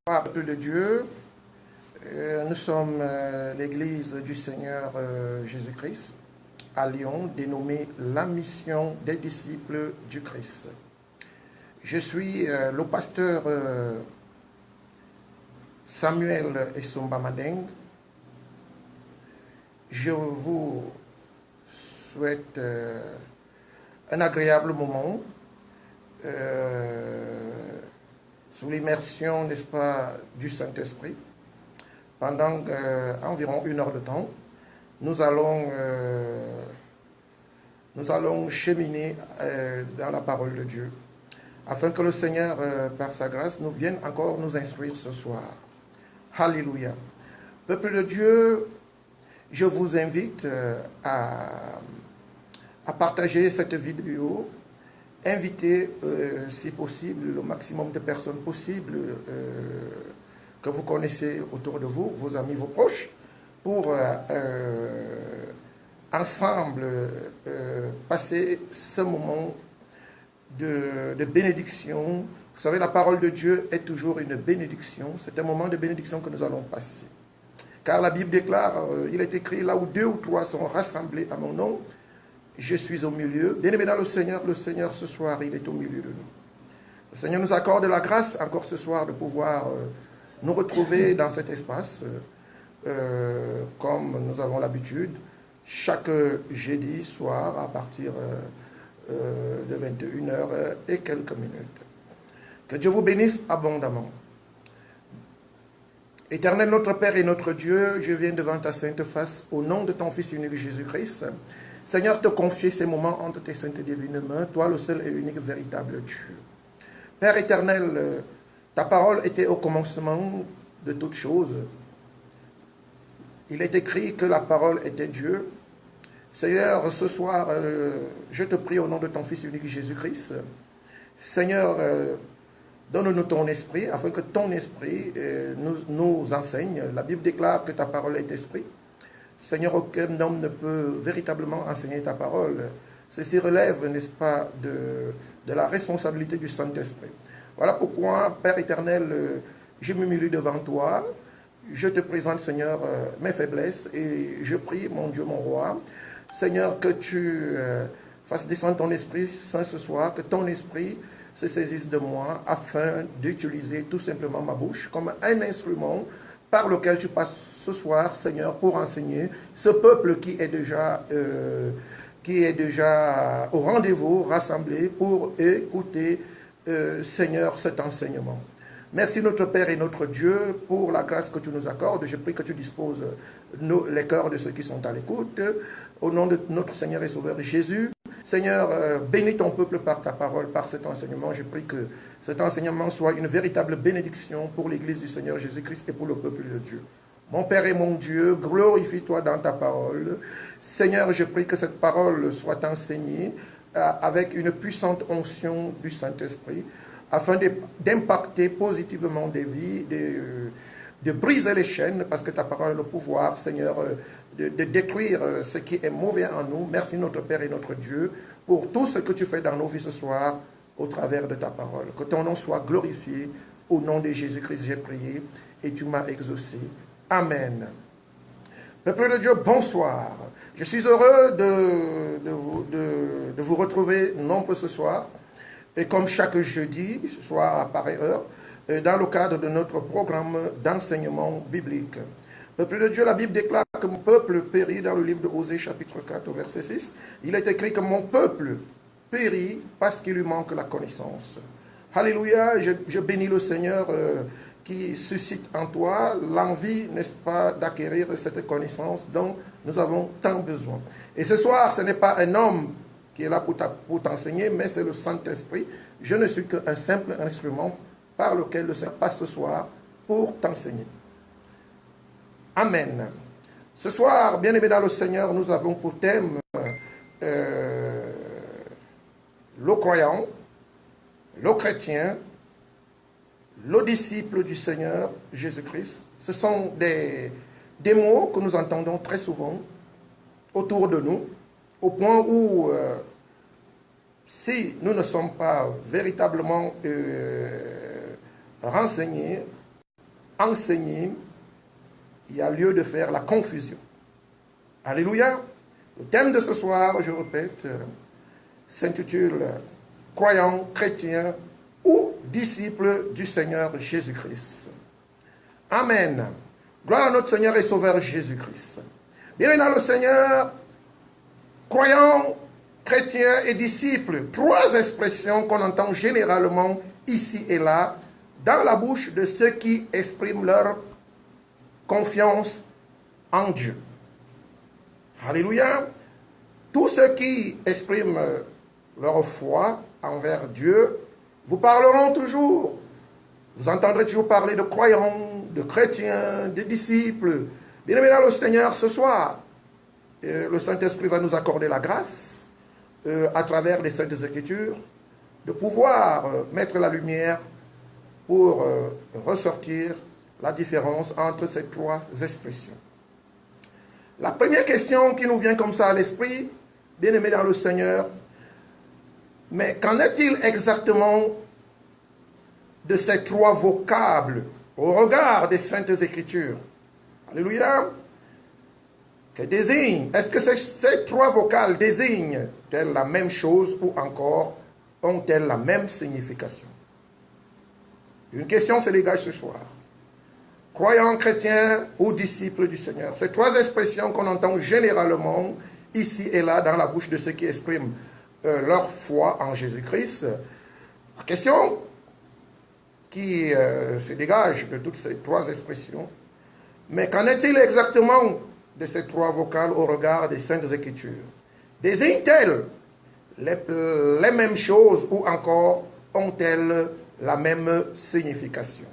Peuple de Dieu, nous sommes l'Église du Seigneur Jésus-Christ à Lyon, dénommée la mission des disciples du Christ. Je suis le pasteur Samuel Essomba Madeng. Je vous souhaite un agréable moment sous l'immersion, n'est-ce pas, du Saint-Esprit. Pendant environ 1 heure de temps, nous allons cheminer dans la parole de Dieu, afin que le Seigneur, par sa grâce, nous vienne encore nous instruire ce soir. Alléluia. Peuple de Dieu, je vous invite à partager cette vidéo. Invitez, si possible, le maximum de personnes possibles que vous connaissez autour de vous, vos amis, vos proches, pour ensemble passer ce moment de bénédiction. Vous savez, la parole de Dieu est toujours une bénédiction. C'est un moment de bénédiction que nous allons passer. Car la Bible déclare, il est écrit, là où 2 ou 3 sont rassemblés à mon nom, je suis au milieu. Bien-aimé dans le Seigneur ce soir, il est au milieu de nous. Le Seigneur nous accorde la grâce encore ce soir de pouvoir nous retrouver dans cet espace, comme nous avons l'habitude, chaque jeudi soir à partir de 21h et quelques minutes. Que Dieu vous bénisse abondamment. Éternel notre Père et notre Dieu, je viens devant ta sainte face au nom de ton Fils unique Jésus-Christ. Seigneur, te confier ces moments entre tes saintes et divines mains, toi le seul et unique véritable Dieu. Père éternel, ta parole était au commencement de toutes choses. Il est écrit que la parole était Dieu. Seigneur, ce soir, je te prie au nom de ton Fils unique Jésus-Christ. Seigneur, donne-nous ton esprit, afin que ton esprit nous enseigne. La Bible déclare que ta parole est esprit. Seigneur, aucun homme ne peut véritablement enseigner ta parole. Ceci relève, n'est-ce pas, de la responsabilité du Saint-Esprit. Voilà pourquoi, Père éternel, je m'humilie devant toi. Je te présente, Seigneur, mes faiblesses et je prie, mon Dieu, mon roi, Seigneur, que tu fasses descendre ton Esprit Saint ce soir, que ton Esprit se saisisse de moi afin d'utiliser tout simplement ma bouche comme un instrument par lequel tu passes ce soir, Seigneur, pour enseigner ce peuple qui est déjà au rendez-vous, rassemblé pour écouter, Seigneur, cet enseignement. Merci notre Père et notre Dieu pour la grâce que tu nous accordes. Je prie que tu disposes les cœurs de ceux qui sont à l'écoute. Au nom de notre Seigneur et Sauveur Jésus, Seigneur, bénis ton peuple par ta parole, par cet enseignement. Je prie que cet enseignement soit une véritable bénédiction pour l'Église du Seigneur Jésus-Christ et pour le peuple de Dieu. Mon Père et mon Dieu, glorifie-toi dans ta parole. Seigneur, je prie que cette parole soit enseignée avec une puissante onction du Saint-Esprit, afin d'impacter positivement des vies, de briser les chaînes, parce que ta parole a le pouvoir, Seigneur, de détruire ce qui est mauvais en nous. Merci notre Père et notre Dieu pour tout ce que tu fais dans nos vies ce soir au travers de ta parole. Que ton nom soit glorifié. Au nom de Jésus-Christ, j'ai prié et tu m'as exaucé. Amen. Peuple de Dieu, bonsoir. Je suis heureux de vous retrouver nombreux ce soir. Et comme chaque jeudi, soit à pareille heure, dans le cadre de notre programme d'enseignement biblique. Peuple de Dieu, la Bible déclare que mon peuple périt dans le livre de Osée, chapitre 4, verset 6. Il est écrit que mon peuple périt parce qu'il lui manque la connaissance. Alléluia, je bénis le Seigneur qui suscite en toi l'envie, n'est-ce pas, d'acquérir cette connaissance dont nous avons tant besoin. Et ce soir, ce n'est pas un homme qui est là pour t'enseigner, mais c'est le Saint-Esprit. Je ne suis qu'un simple instrument par lequel le Seigneur passe ce soir pour t'enseigner. Amen. Ce soir, bien aimé dans le Seigneur, nous avons pour thème le croyant, le chrétien, le disciple du Seigneur Jésus-Christ. Ce sont des mots que nous entendons très souvent autour de nous, au point où si nous ne sommes pas véritablement renseignés enseigner, il y a lieu de faire la confusion. Alléluia. Le thème de ce soir, je répète, s'intitule « Croyants, chrétiens ou disciples du Seigneur Jésus-Christ ». Amen. Gloire à notre Seigneur et Sauveur Jésus-Christ. Bien dans le Seigneur, croyants, chrétiens et disciples, trois expressions qu'on entend généralement ici et là dans la bouche de ceux qui expriment leur confiance en Dieu. Alléluia. Tous ceux qui expriment leur foi envers Dieu vous parleront toujours. Vous entendrez toujours parler de croyants, de chrétiens, de disciples. Bien-aimés dans le Seigneur, ce soir, le Saint-Esprit va nous accorder la grâce, à travers les Saintes Écritures, de pouvoir mettre la lumière pour ressortir la différence entre ces trois expressions. La première question qui nous vient comme ça à l'esprit, bien-aimés dans le Seigneur, mais qu'en est-il exactement de ces trois vocables au regard des Saintes Écritures? Alléluia. Que désigne, est-ce que ces trois vocales désignent-elles la même chose ou encore ont-elles la même signification? Une question se dégage ce soir. Croyants, chrétiens ou disciples du Seigneur. Ces trois expressions qu'on entend généralement ici et là dans la bouche de ceux qui expriment leur foi en Jésus-Christ. La question qui se dégage de toutes ces trois expressions. Mais qu'en est-il exactement de ces trois vocales au regard des Saintes Écritures? Désignent-elles les mêmes choses ou encore ont-elles la même signification?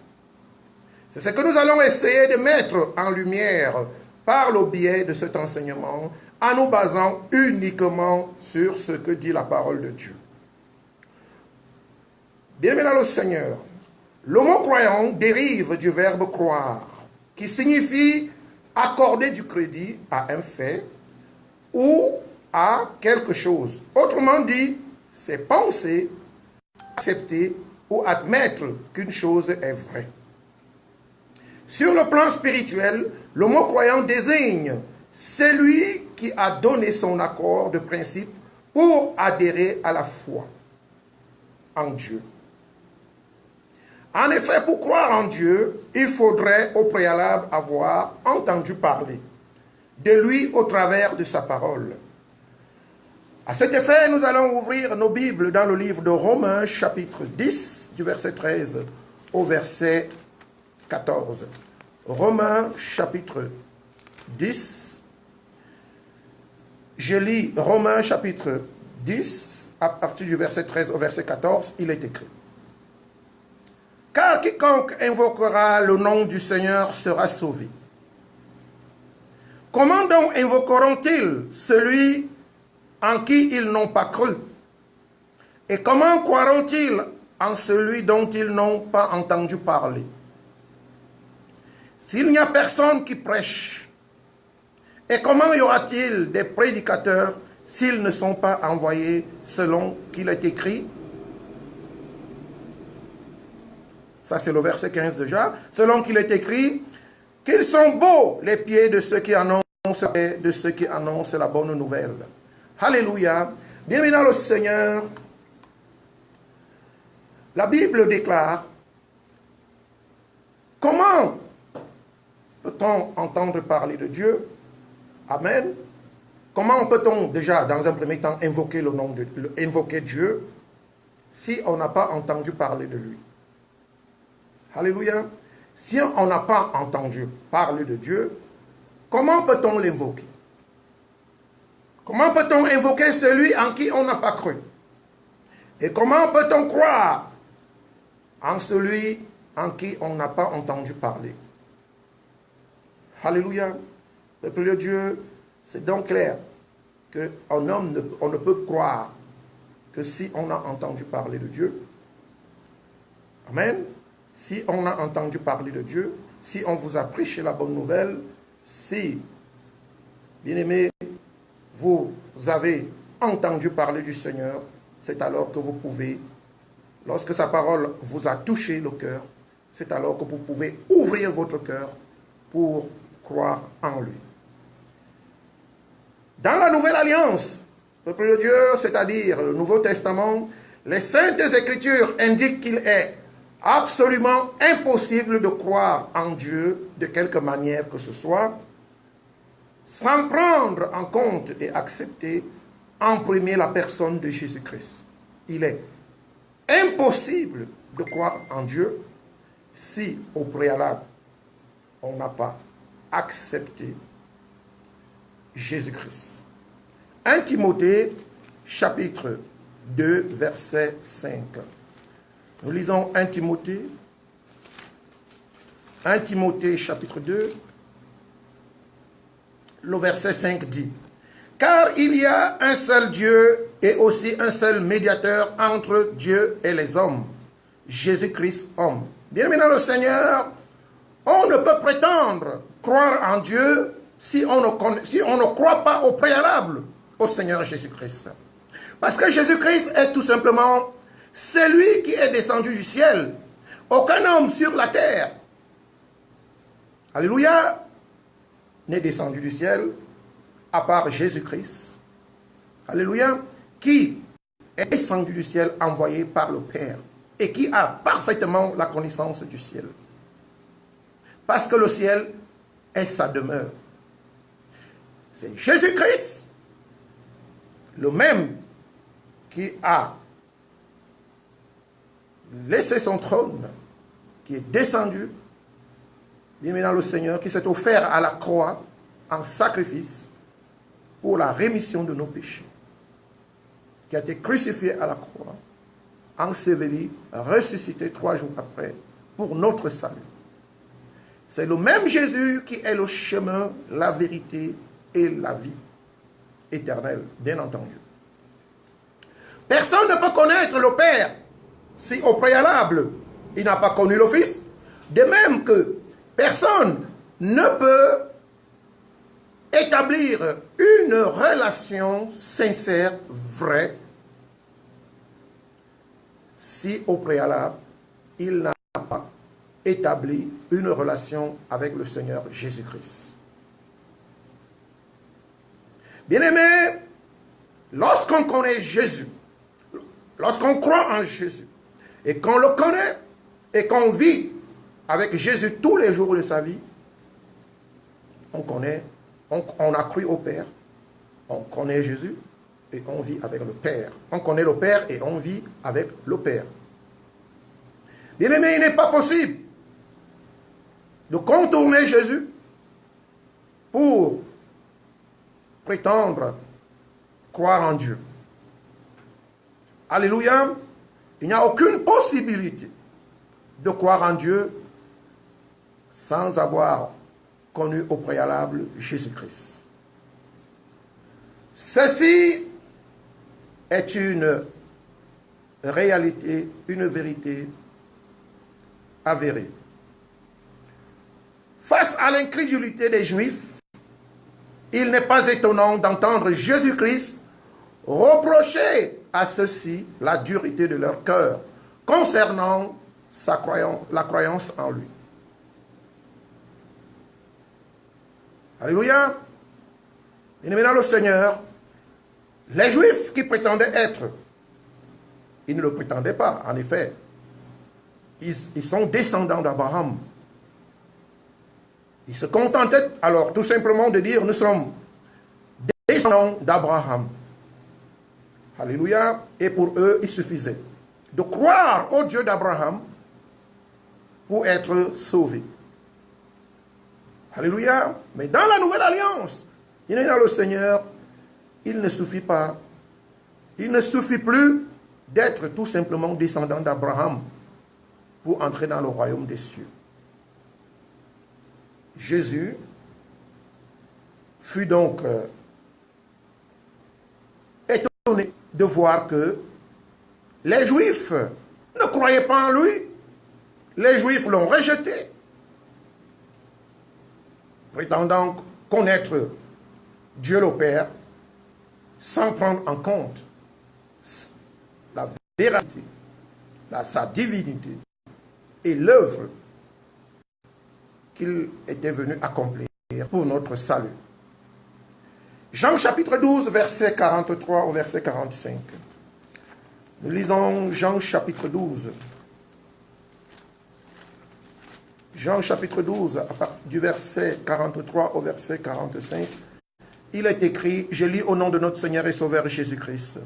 C'est ce que nous allons essayer de mettre en lumière par le biais de cet enseignement en nous basant uniquement sur ce que dit la parole de Dieu. Bien-aimés dans le Seigneur, le mot croyant dérive du verbe croire, qui signifie accorder du crédit à un fait ou à quelque chose. Autrement dit, c'est penser, accepter ou admettre qu'une chose est vraie. Sur le plan spirituel, le mot croyant désigne celui qui a donné son accord de principe pour adhérer à la foi en Dieu. En effet, pour croire en Dieu, il faudrait au préalable avoir entendu parler de lui au travers de sa parole. À cet effet, nous allons ouvrir nos Bibles dans le livre de Romains, chapitre 10, du verset 13 au verset 14. Romains, chapitre 10. Je lis Romains, chapitre 10, à partir du verset 13 au verset 14, il est écrit. Car quiconque invoquera le nom du Seigneur sera sauvé. Comment donc invoqueront-ils celui en qui ils n'ont pas cru? Et comment croiront-ils en celui dont ils n'ont pas entendu parler? S'il n'y a personne qui prêche, et comment y aura-t-il des prédicateurs s'ils ne sont pas envoyés selon qu'il est écrit? Ça, c'est le verset 15 déjà. Selon qu'il est écrit, qu'ils sont beaux les pieds de ceux qui annoncent la bonne nouvelle. Alléluia. Bienvenue dans le Seigneur. La Bible déclare, comment peut-on entendre parler de Dieu? Amen. Comment peut-on déjà, dans un premier temps, invoquer Dieu si on n'a pas entendu parler de lui? Alléluia. Si on n'a pas entendu parler de Dieu, comment peut-on l'invoquer? Comment peut-on invoquer celui en qui on n'a pas cru? Et comment peut-on croire en celui en qui on n'a pas entendu parler? Alléluia. Peuple de Dieu, c'est donc clair qu'un homme, on ne peut croire que si on a entendu parler de Dieu. Amen. Si on a entendu parler de Dieu, si on vous a prêché la bonne nouvelle, si, bien-aimés, vous avez entendu parler du Seigneur, c'est alors que vous pouvez, lorsque sa parole vous a touché le cœur, c'est alors que vous pouvez ouvrir votre cœur pour croire en lui. Dans la Nouvelle Alliance, peuple de Dieu, c'est-à-dire le Nouveau Testament, les Saintes Écritures indiquent qu'il est absolument impossible de croire en Dieu de quelque manière que ce soit, sans prendre en compte et accepter en premier la personne de Jésus-Christ. Il est impossible de croire en Dieu si, au préalable, on n'a pas accepté Jésus-Christ. 1 Timothée, chapitre 2, verset 5. Nous lisons 1 Timothée. 1 Timothée, chapitre 2, le verset 5 dit: « Car il y a un seul Dieu et aussi un seul médiateur entre Dieu et les hommes, Jésus-Christ homme. » Bien-aimé dans le Seigneur, on ne peut prétendre croire en Dieu si on ne croit pas au préalable au Seigneur Jésus-Christ. Parce que Jésus-Christ est tout simplement celui qui est descendu du ciel. Aucun homme sur la terre, alléluia, n'est descendu du ciel à part Jésus-Christ, alléluia, qui est descendu du ciel envoyé par le Père et qui a parfaitement la connaissance du ciel. Parce que le ciel est sa demeure. C'est Jésus-Christ, le même qui a laissé son trône, qui est descendu, bien maintenant le Seigneur, qui s'est offert à la croix en sacrifice pour la rémission de nos péchés, qui a été crucifié à la croix, enseveli, ressuscité 3 jours après pour notre salut. C'est le même Jésus qui est le chemin, la vérité et la vie éternelle, bien entendu. Personne ne peut connaître le Père si au préalable il n'a pas connu le Fils. De même que personne ne peut établir une relation sincère, vraie, si au préalable il n'a pas établi une relation avec le Seigneur Jésus-Christ. Bien-aimé, lorsqu'on connaît Jésus, lorsqu'on croit en Jésus, et qu'on le connaît, et qu'on vit avec Jésus tous les jours de sa vie, on connaît, on a cru au Père, on connaît Jésus, et on vit avec le Père. On connaît le Père et on vit avec le Père. Bien-aimé, il n'est pas possible de contourner Jésus pour prétendre croire en Dieu. Alléluia. Il n'y a aucune possibilité de croire en Dieu sans avoir connu au préalable Jésus-Christ. Ceci est une réalité, une vérité avérée. Face à l'incrédulité des Juifs, il n'est pas étonnant d'entendre Jésus-Christ reprocher à ceux-ci la dureté de leur cœur concernant la croyance en lui. Alléluia. Et maintenant le Seigneur, les Juifs qui prétendaient être, ils ne le prétendaient pas, en effet. Ils sont descendants d'Abraham. Ils se contentaient alors tout simplement de dire, nous sommes descendants d'Abraham. Alléluia. Et pour eux, il suffisait de croire au Dieu d'Abraham pour être sauvés. Alléluia. Mais dans la nouvelle alliance, il est dans le Seigneur, il ne suffit pas. Il ne suffit plus d'être tout simplement descendant d'Abraham pour entrer dans le royaume des cieux. Jésus fut donc étonné de voir que les Juifs ne croyaient pas en lui. Les Juifs l'ont rejeté, prétendant connaître Dieu le Père sans prendre en compte la vérité, sa divinité et l'œuvre qu'il était venu accomplir pour notre salut. Jean chapitre 12, verset 43 au verset 45. Nous lisons Jean chapitre 12. Jean chapitre 12, du verset 43 au verset 45. Il est écrit, je lis au nom de notre Seigneur et Sauveur Jésus-Christ.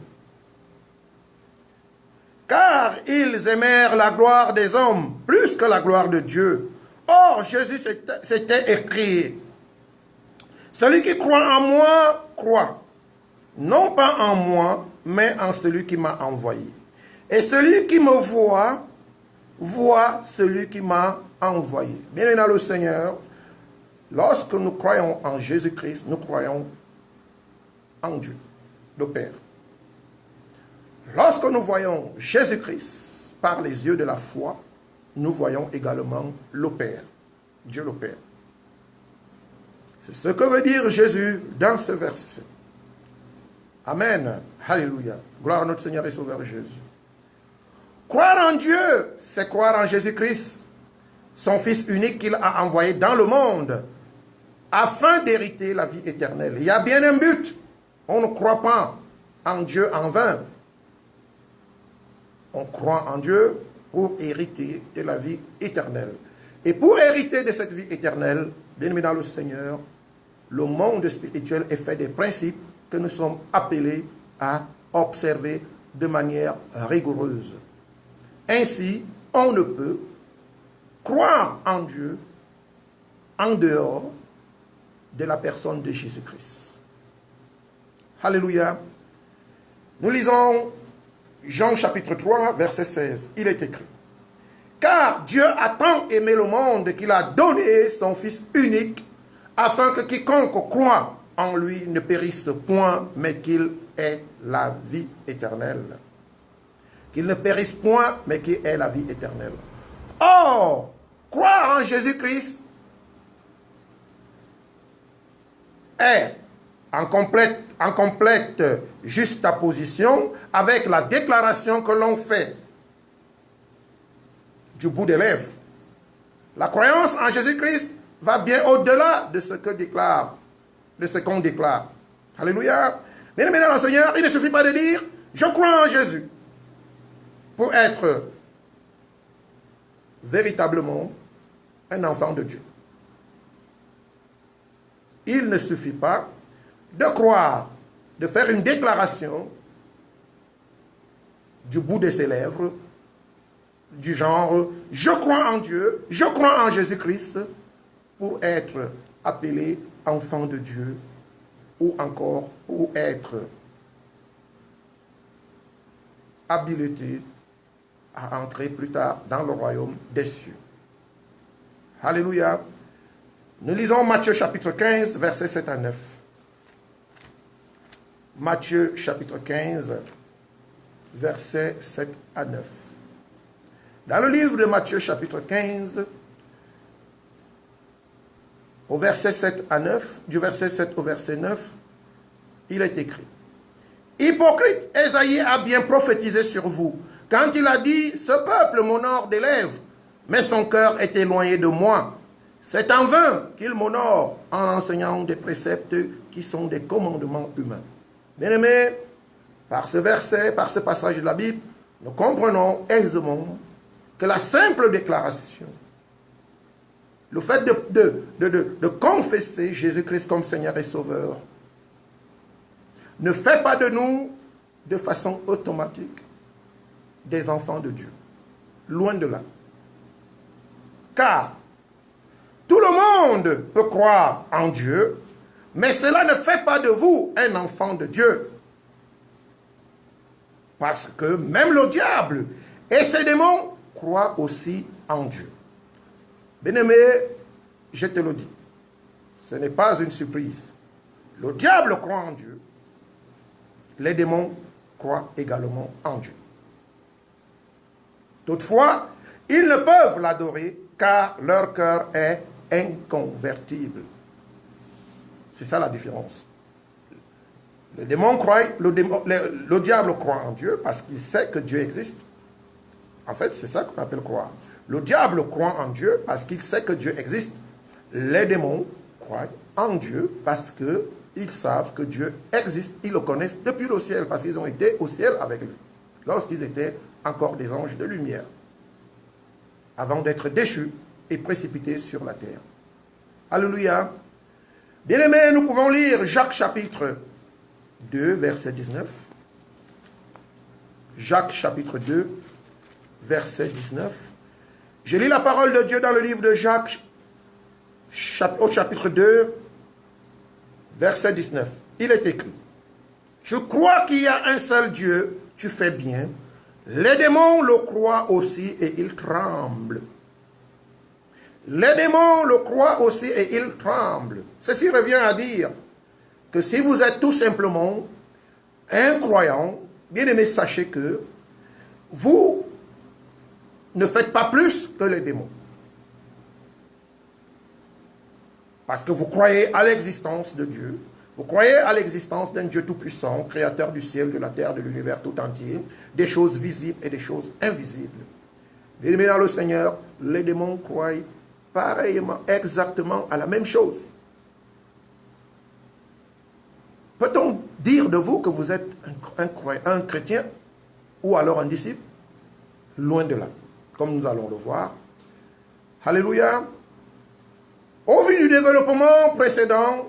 Car ils aimèrent la gloire des hommes plus que la gloire de Dieu. Or, Jésus s'était écrit, celui qui croit en moi, croit, non pas en moi, mais en celui qui m'a envoyé. Et celui qui me voit, voit celui qui m'a envoyé. Bien-aimé dans le Seigneur, lorsque nous croyons en Jésus-Christ, nous croyons en Dieu, le Père. Lorsque nous voyons Jésus-Christ par les yeux de la foi, nous voyons également le Père, Dieu le Père. C'est ce que veut dire Jésus dans ce verset. Amen. Alléluia. Gloire à notre Seigneur et Sauveur Jésus. Croire en Dieu, c'est croire en Jésus-Christ, son Fils unique qu'il a envoyé dans le monde, afin d'hériter la vie éternelle. Il y a bien un but. On ne croit pas en Dieu en vain. On croit en Dieu pour hériter de la vie éternelle. Et pour hériter de cette vie éternelle, bien-aimés dans le Seigneur, le monde spirituel est fait des principes que nous sommes appelés à observer de manière rigoureuse. Ainsi, on ne peut croire en Dieu en dehors de la personne de Jésus-Christ. Alléluia. Nous lisons Jean chapitre 3, verset 16. Il est écrit, « Car Dieu a tant aimé le monde qu'il a donné son Fils unique, afin que quiconque croit en lui ne périsse point, mais qu'il ait la vie éternelle. » Qu'il ne périsse point, mais qu'il ait la vie éternelle. Or, croire en Jésus-Christ est en complète juxtaposition avec la déclaration que l'on fait du bout des lèvres. La croyance en Jésus-Christ va bien au-delà de ce qu'on déclare. Alléluia. Mais maintenant, le Seigneur, il ne suffit pas de dire « Je crois en Jésus » pour être véritablement un enfant de Dieu. Il ne suffit pas de croire, de faire une déclaration du bout de ses lèvres, du genre « Je crois en Dieu, je crois en Jésus-Christ » pour être appelé enfant de Dieu ou encore pour être habilité à entrer plus tard dans le royaume des cieux. Alléluia. Nous lisons Matthieu chapitre 15, versets 7 à 9. Matthieu chapitre 15, versets 7 à 9. Dans le livre de Matthieu chapitre 15, au verset 7 à 9, du verset 7 au verset 9, il est écrit, « Hypocrite, Ésaïe a bien prophétisé sur vous, quand il a dit, ce peuple m'honore des lèvres, mais son cœur est éloigné de moi. C'est en vain qu'il m'honore en enseignant des préceptes qui sont des commandements humains. » Bien-aimés, par ce verset, par ce passage de la Bible, nous comprenons aisément que la simple déclaration, le fait de confesser Jésus-Christ comme Seigneur et Sauveur, ne fait pas de nous, de façon automatique, des enfants de Dieu. Loin de là. Car tout le monde peut croire en Dieu, mais cela ne fait pas de vous un enfant de Dieu. Parce que même le diable et ses démons croient aussi en Dieu. Bien-aimé, je te le dis, ce n'est pas une surprise. Le diable croit en Dieu. Les démons croient également en Dieu. Toutefois, ils ne peuvent l'adorer car leur cœur est inconvertible. C'est ça la différence. Le diable croit en Dieu parce qu'il sait que Dieu existe. En fait, c'est ça qu'on appelle croire. Le diable croit en Dieu parce qu'il sait que Dieu existe. Les démons croient en Dieu parce qu'ils savent que Dieu existe. Ils le connaissent depuis le ciel parce qu'ils ont été au ciel avec lui. Lorsqu'ils étaient encore des anges de lumière. Avant d'être déchus et précipités sur la terre. Alléluia. Bien-aimés, nous pouvons lire Jacques chapitre 2, verset 19. Jacques chapitre 2, verset 19. Je lis la parole de Dieu dans le livre de Jacques, au chapitre 2, verset 19. Il est écrit: je crois qu'il y a un seul Dieu, tu fais bien. Les démons le croient aussi et ils tremblent. Les démons le croient aussi et ils tremblent. Ceci revient à dire que si vous êtes tout simplement un croyant, bien aimé, sachez que vous ne faites pas plus que les démons. Parce que vous croyez à l'existence de Dieu. Vous croyez à l'existence d'un Dieu tout-puissant, créateur du ciel, de la terre, de l'univers tout entier, des choses visibles et des choses invisibles. Bien aimé dans le Seigneur, les démons croient pareillement, exactement à la même chose. Peut-on dire de vous que vous êtes un chrétien ou alors un disciple? Loin de là, comme nous allons le voir. Alléluia. Au vu du développement précédent,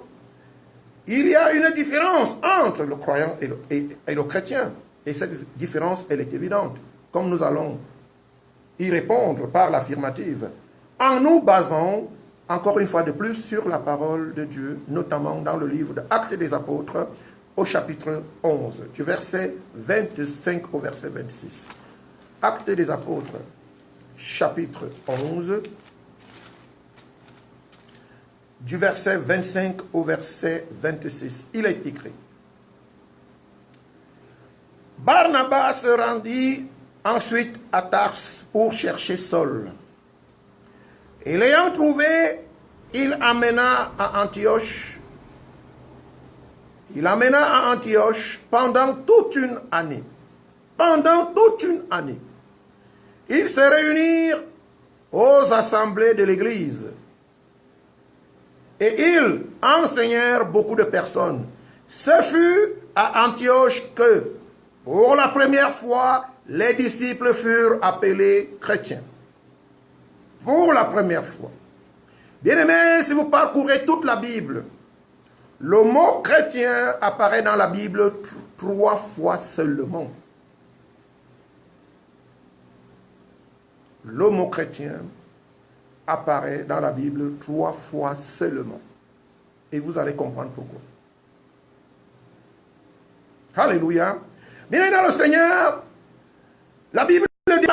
il y a une différence entre le croyant et le chrétien. Et cette différence, elle est évidente. Comme nous allons y répondre par l'affirmative, en nous basant, encore une fois de plus, sur la parole de Dieu, notamment dans le livre de Actes des Apôtres, au chapitre 11, du verset 25 au verset 26. Actes des Apôtres, chapitre 11, du verset 25 au verset 26. Il est écrit: Barnabas se rendit ensuite à Tars pour chercher Saul. Et l'ayant trouvé, il amena à Antioche. Il amena à Antioche pendant toute une année. Pendant toute une année. Ils se réunirent aux assemblées de l'Église. Et ils enseignèrent beaucoup de personnes. Ce fut à Antioche que, pour la première fois, les disciples furent appelés chrétiens. Pour la première fois. Bien-aimés, si vous parcourez toute la Bible, le mot chrétien apparaît dans la Bible 3 fois seulement. Le mot chrétien apparaît dans la Bible 3 fois seulement. Et vous allez comprendre pourquoi. Alléluia. Bien dans le Seigneur, la Bible dit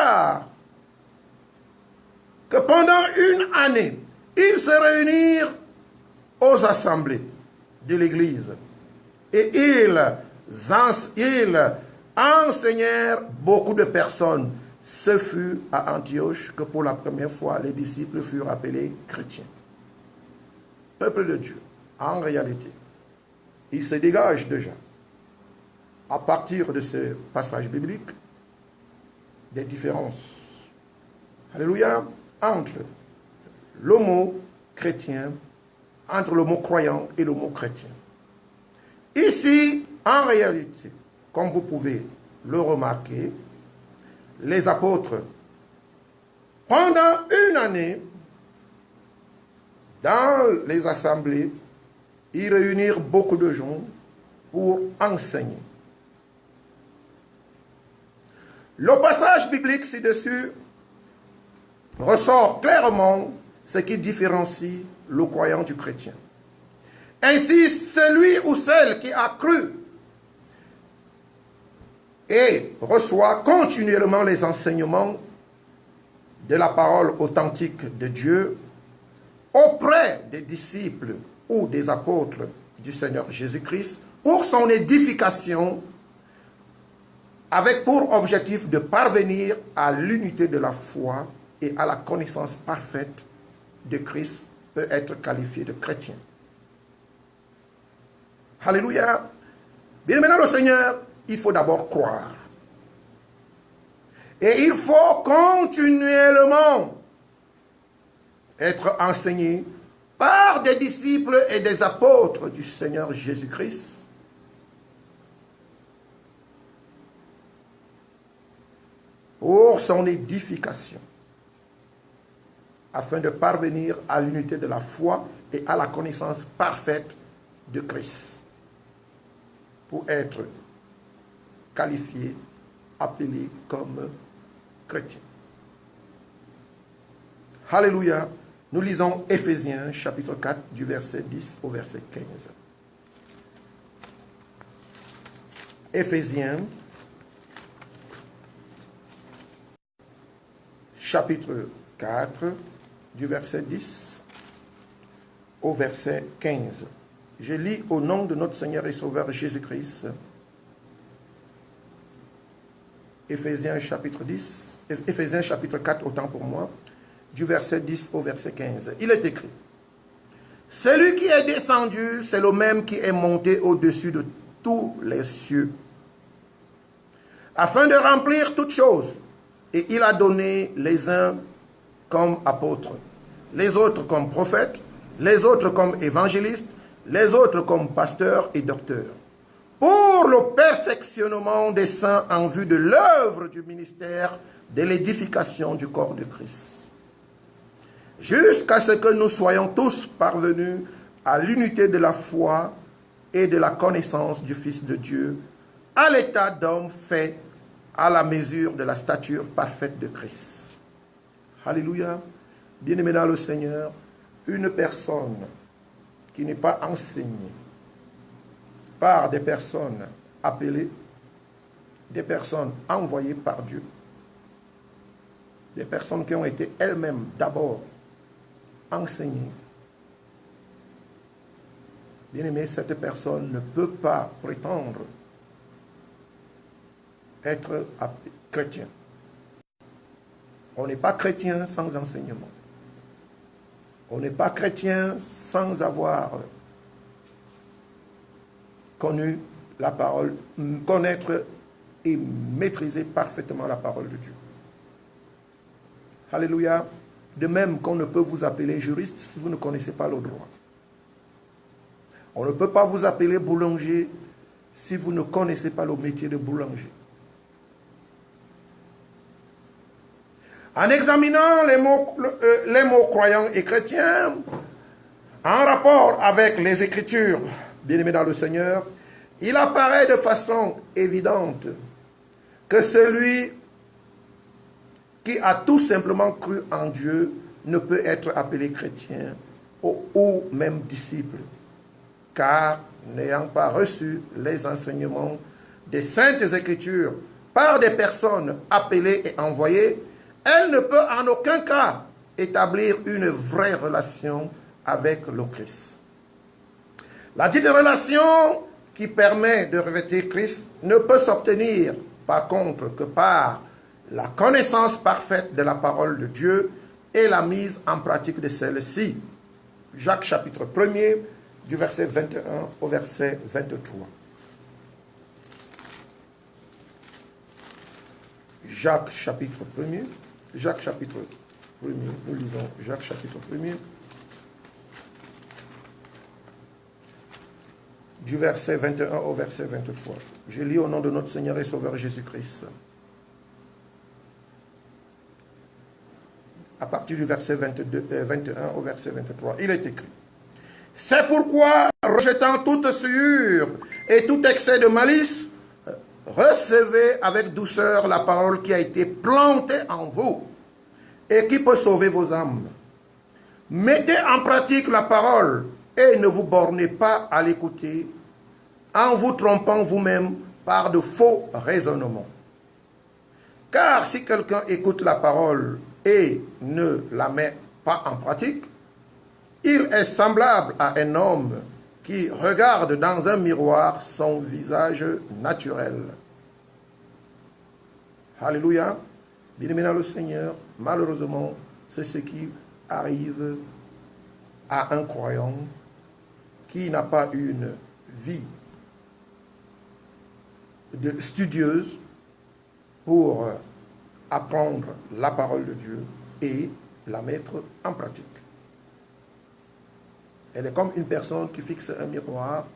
que pendant une année, ils se réunirent aux assemblées de l'Église. Et ils enseignèrent beaucoup de personnes. Ce fut à Antioche que pour la première fois, les disciples furent appelés chrétiens. Peuple de Dieu, en réalité, il se dégage déjà, à partir de ce passage biblique, des différences. Alléluia, entre le mot chrétien, entre le mot croyant et le mot chrétien. Ici, en réalité, comme vous pouvez le remarquer, les apôtres, pendant une année, dans les assemblées, ils réunirent beaucoup de gens pour enseigner. Le passage biblique ci-dessus ressort clairement ce qui différencie le croyant du chrétien. Ainsi, celui ou celle qui a cru et reçoit continuellement les enseignements de la parole authentique de Dieu auprès des disciples ou des apôtres du Seigneur Jésus-Christ pour son édification avec pour objectif de parvenir à l'unité de la foi et à la connaissance parfaite de Christ peut être qualifié de chrétien. Alléluia. Bien maintenant le Seigneur, il faut d'abord croire. Et il faut continuellement être enseigné faire des disciples et des apôtres du Seigneur Jésus-Christ, pour son édification, afin de parvenir à l'unité de la foi et à la connaissance parfaite de Christ, pour être qualifié, appelé comme chrétien. Alléluia. Nous lisons Éphésiens chapitre 4 du verset 10 au verset 15. Éphésiens chapitre 4 du verset 10 au verset 15. Je lis au nom de notre Seigneur et Sauveur Jésus-Christ. Éphésiens chapitre 4, autant pour moi, du verset 10 au verset 15. Il est écrit: celui qui est descendu, c'est le même qui est monté au-dessus de tous les cieux, afin de remplir toutes choses. Et il a donné les uns comme apôtres, les autres comme prophètes, les autres comme évangélistes, les autres comme pasteurs et docteurs, pour le perfectionnement des saints en vue de l'œuvre du ministère de l'édification du corps de Christ, jusqu'à ce que nous soyons tous parvenus à l'unité de la foi et de la connaissance du Fils de Dieu, à l'état d'homme fait à la mesure de la stature parfaite de Christ. Alléluia. Bien-aimé dans le Seigneur, une personne qui n'est pas enseignée par des personnes appelées, des personnes envoyées par Dieu, des personnes qui ont été elles-mêmes d'abord enseignées. Bien-aimé, cette personne ne peut pas prétendre être chrétien. On n'est pas chrétien sans enseignement. On n'est pas chrétien sans avoir connu la parole, connaître et maîtriser parfaitement la parole de Dieu. Alléluia. De même qu'on ne peut vous appeler juriste si vous ne connaissez pas le droit. On ne peut pas vous appeler boulanger si vous ne connaissez pas le métier de boulanger. En examinant les mots croyants et chrétiens, en rapport avec les Écritures, bien-aimés dans le Seigneur, il apparaît de façon évidente que celui qui a tout simplement cru en Dieu ne peut être appelé chrétien ou même disciple, car n'ayant pas reçu les enseignements des Saintes Écritures par des personnes appelées et envoyées, elle ne peut en aucun cas établir une vraie relation avec le Christ. La dite relation qui permet de revêtir Christ ne peut s'obtenir par contre que par la connaissance parfaite de la parole de Dieu et la mise en pratique de celle-ci. Jacques chapitre 1er du verset 21 au verset 23. Jacques chapitre 1er. Jacques chapitre 1er, nous lisons Jacques chapitre 1er, du verset 21 au verset 23. Je lis au nom de notre Seigneur et Sauveur Jésus-Christ. À partir du verset 21 au verset 23, il est écrit: c'est pourquoi, rejetant toute souillure et tout excès de malice, recevez avec douceur la parole qui a été plantée en vous et qui peut sauver vos âmes. Mettez en pratique la parole et ne vous bornez pas à l'écouter en vous trompant vous-même par de faux raisonnements. Car si quelqu'un écoute la parole et ne la met pas en pratique, il est semblable à un homme qui regarde dans un miroir son visage naturel. Alléluia. Bien-aimé dans le Seigneur, malheureusement, c'est ce qui arrive à un croyant qui n'a pas une vie studieuse pour apprendre la parole de Dieu et la mettre en pratique. Elle est comme une personne qui fixe un miroir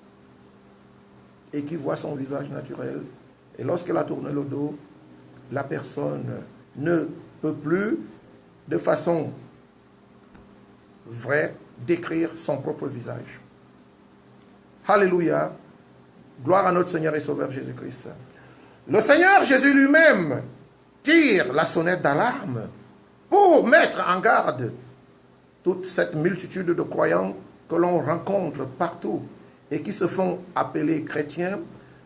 et qui voit son visage naturel. Et lorsqu'elle a tourné le dos, la personne ne peut plus, de façon vraie, décrire son propre visage. Alléluia. Gloire à notre Seigneur et Sauveur Jésus-Christ. Le Seigneur Jésus lui-même tire la sonnette d'alarme pour mettre en garde toute cette multitude de croyants que l'on rencontre partout et qui se font appeler chrétiens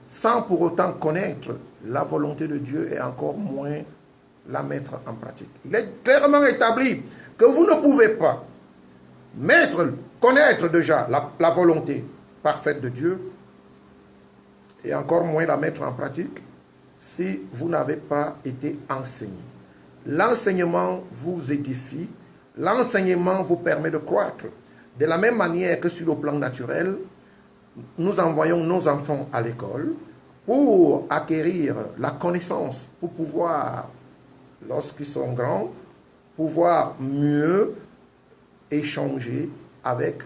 sans pour autant connaître la volonté de Dieu et encore moins la mettre en pratique. Il est clairement établi que vous ne pouvez pas connaître déjà la volonté parfaite de Dieu et encore moins la mettre en pratique si vous n'avez pas été enseigné. L'enseignement vous édifie, l'enseignement vous permet de croître. De la même manière que sur le plan naturel, nous envoyons nos enfants à l'école pour acquérir la connaissance, pour pouvoir, lorsqu'ils sont grands, pouvoir mieux échanger avec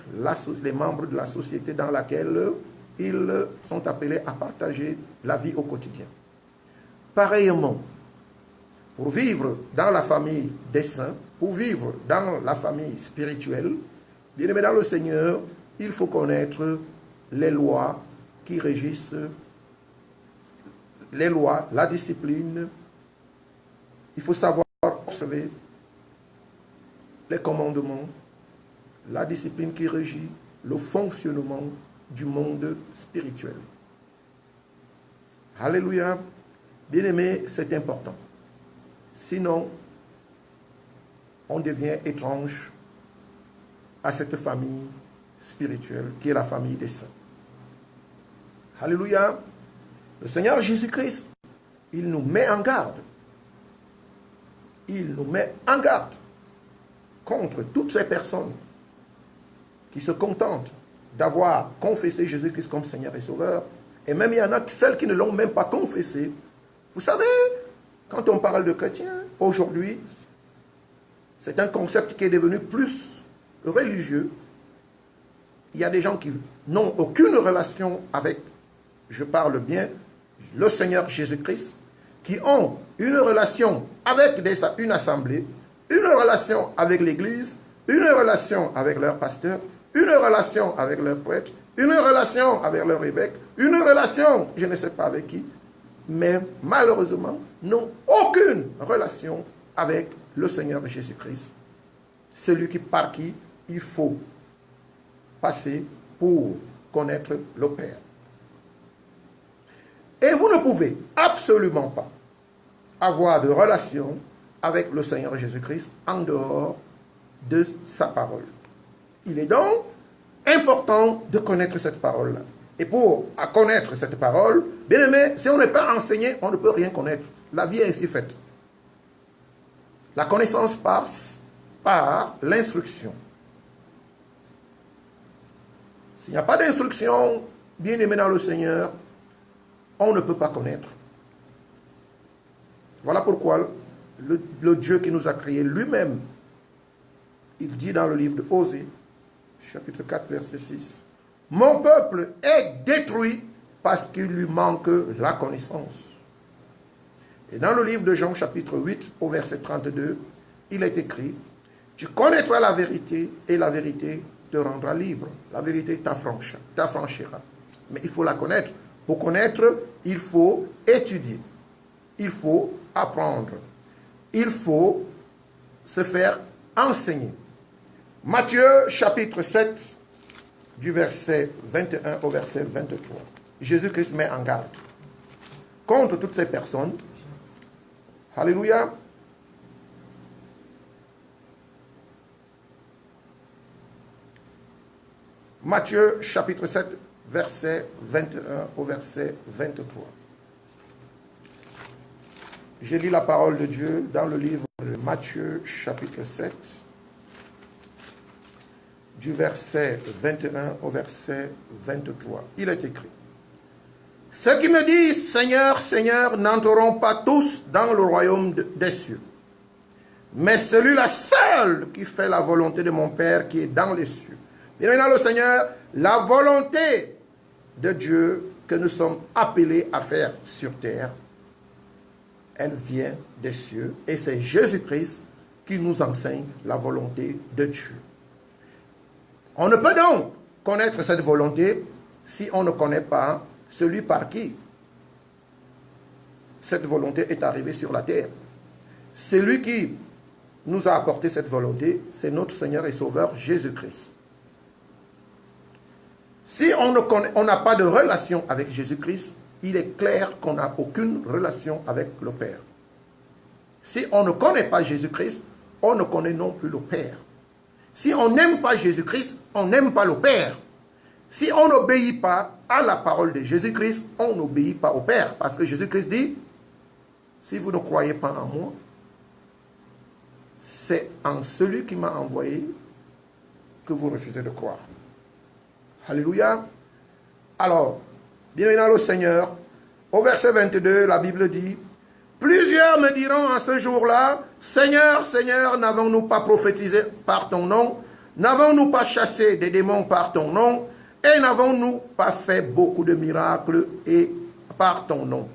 les membres de la société dans laquelle ils sont appelés à partager la vie au quotidien. Pareillement, pour vivre dans la famille des saints, pour vivre dans la famille spirituelle, bien aimé dans le Seigneur, il faut connaître les lois qui régissent, les lois, la discipline. Il faut savoir observer les commandements, la discipline qui régit le fonctionnement du monde spirituel. Alléluia. Bien-aimé, c'est important. Sinon, on devient étrange à cette famille spirituelle qui est la famille des saints. Alléluia. Le Seigneur Jésus-Christ, il nous met en garde. Il nous met en garde contre toutes ces personnes qui se contentent d'avoir confessé Jésus-Christ comme Seigneur et Sauveur. Et même il y en a celles qui ne l'ont même pas confessé. Vous savez, quand on parle de chrétiens, aujourd'hui, c'est un concept qui est devenu plus religieux. Il y a des gens qui n'ont aucune relation avec, je parle bien, le Seigneur Jésus-Christ, qui ont une relation avec une assemblée, une relation avec l'Église, une relation avec leur pasteur, une relation avec leur prêtre, une relation avec leur évêque, une relation, je ne sais pas avec qui, mais malheureusement, n'ont aucune relation avec le Seigneur Jésus-Christ. Celui par qui il faut passer pour connaître le Père. Et vous ne pouvez absolument pas avoir de relation avec le Seigneur Jésus-Christ en dehors de sa parole. Il est donc important de connaître cette parole-là. Et pour connaître cette parole, bien aimé, si on n'est pas enseigné, on ne peut rien connaître. La vie est ainsi faite. La connaissance passe par l'instruction. S'il n'y a pas d'instruction, bien aimé dans le Seigneur, on ne peut pas connaître. Voilà pourquoi le Dieu qui nous a créés lui-même, il dit dans le livre de Osée, chapitre 4, verset 6, « Mon peuple est détruit parce qu'il lui manque la connaissance. » Et dans le livre de Jean, chapitre 8, au verset 32, il est écrit, « Tu connaîtras la vérité et la vérité te rendra libre. » La vérité t'affranchira. Mais il faut la connaître. Pour connaître, il faut étudier. Il faut apprendre. Il faut se faire enseigner. Matthieu chapitre 7, du verset 21 au verset 23. Jésus-Christ met en garde contre toutes ces personnes. Alléluia. Matthieu chapitre 7, verset 21 au verset 23. Je lis la parole de Dieu dans le livre de Matthieu chapitre 7, du verset 21 au verset 23. Il est écrit, « Ceux qui me disent, Seigneur, Seigneur, n'entreront pas tous dans le royaume des cieux, mais celui-là seul qui fait la volonté de mon Père qui est dans les cieux. Bien dans le Seigneur, la volonté de Dieu que nous sommes appelés à faire sur terre, elle vient des cieux et c'est Jésus-Christ qui nous enseigne la volonté de Dieu. On ne peut donc connaître cette volonté si on ne connaît pas celui par qui cette volonté est arrivée sur la terre. Celui qui nous a apporté cette volonté, c'est notre Seigneur et Sauveur Jésus-Christ. Si on n'a pas de relation avec Jésus-Christ, il est clair qu'on n'a aucune relation avec le Père. Si on ne connaît pas Jésus-Christ, on ne connaît non plus le Père. Si on n'aime pas Jésus-Christ, on n'aime pas le Père. Si on n'obéit pas à la parole de Jésus-Christ, on n'obéit pas au Père. Parce que Jésus-Christ dit, si vous ne croyez pas en moi, c'est en celui qui m'a envoyé que vous refusez de croire. Alléluia. Alors, bien dans le Seigneur, au verset 22, la Bible dit, plusieurs me diront en ce jour-là, Seigneur, Seigneur, n'avons-nous pas prophétisé par ton nom? N'avons-nous pas chassé des démons par ton nom? Et n'avons-nous pas fait beaucoup de miracles et par ton nom?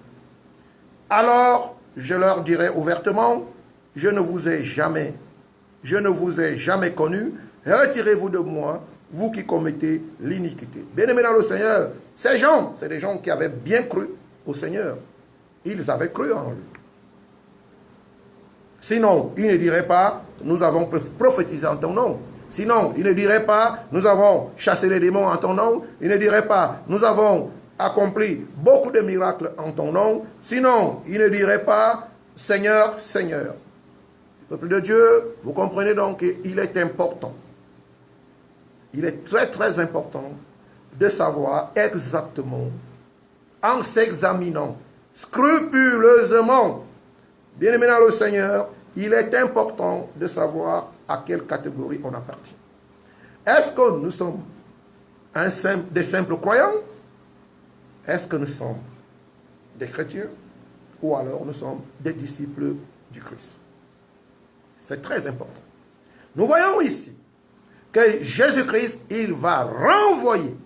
Alors, je leur dirai ouvertement, je ne vous ai jamais connu, retirez-vous de moi, vous qui commettez l'iniquité. Bien-aimés dans le Seigneur, ces gens, c'est des gens qui avaient bien cru au Seigneur. Ils avaient cru en lui. Sinon, ils ne diraient pas, nous avons prophétisé en ton nom. Sinon, ils ne diraient pas, nous avons chassé les démons en ton nom. Ils ne diraient pas, nous avons accompli beaucoup de miracles en ton nom. Sinon, ils ne diraient pas, Seigneur, Seigneur. Le peuple de Dieu, vous comprenez donc qu'il est important. Il est très très important de savoir exactement, en s'examinant scrupuleusement, bien aimé dans le Seigneur, il est important de savoir à quelle catégorie on appartient. Est-ce que nous sommes des simples croyants? Est-ce que nous sommes des chrétiens? Ou alors nous sommes des disciples du Christ? C'est très important. Nous voyons ici que Jésus-Christ, il va renvoyer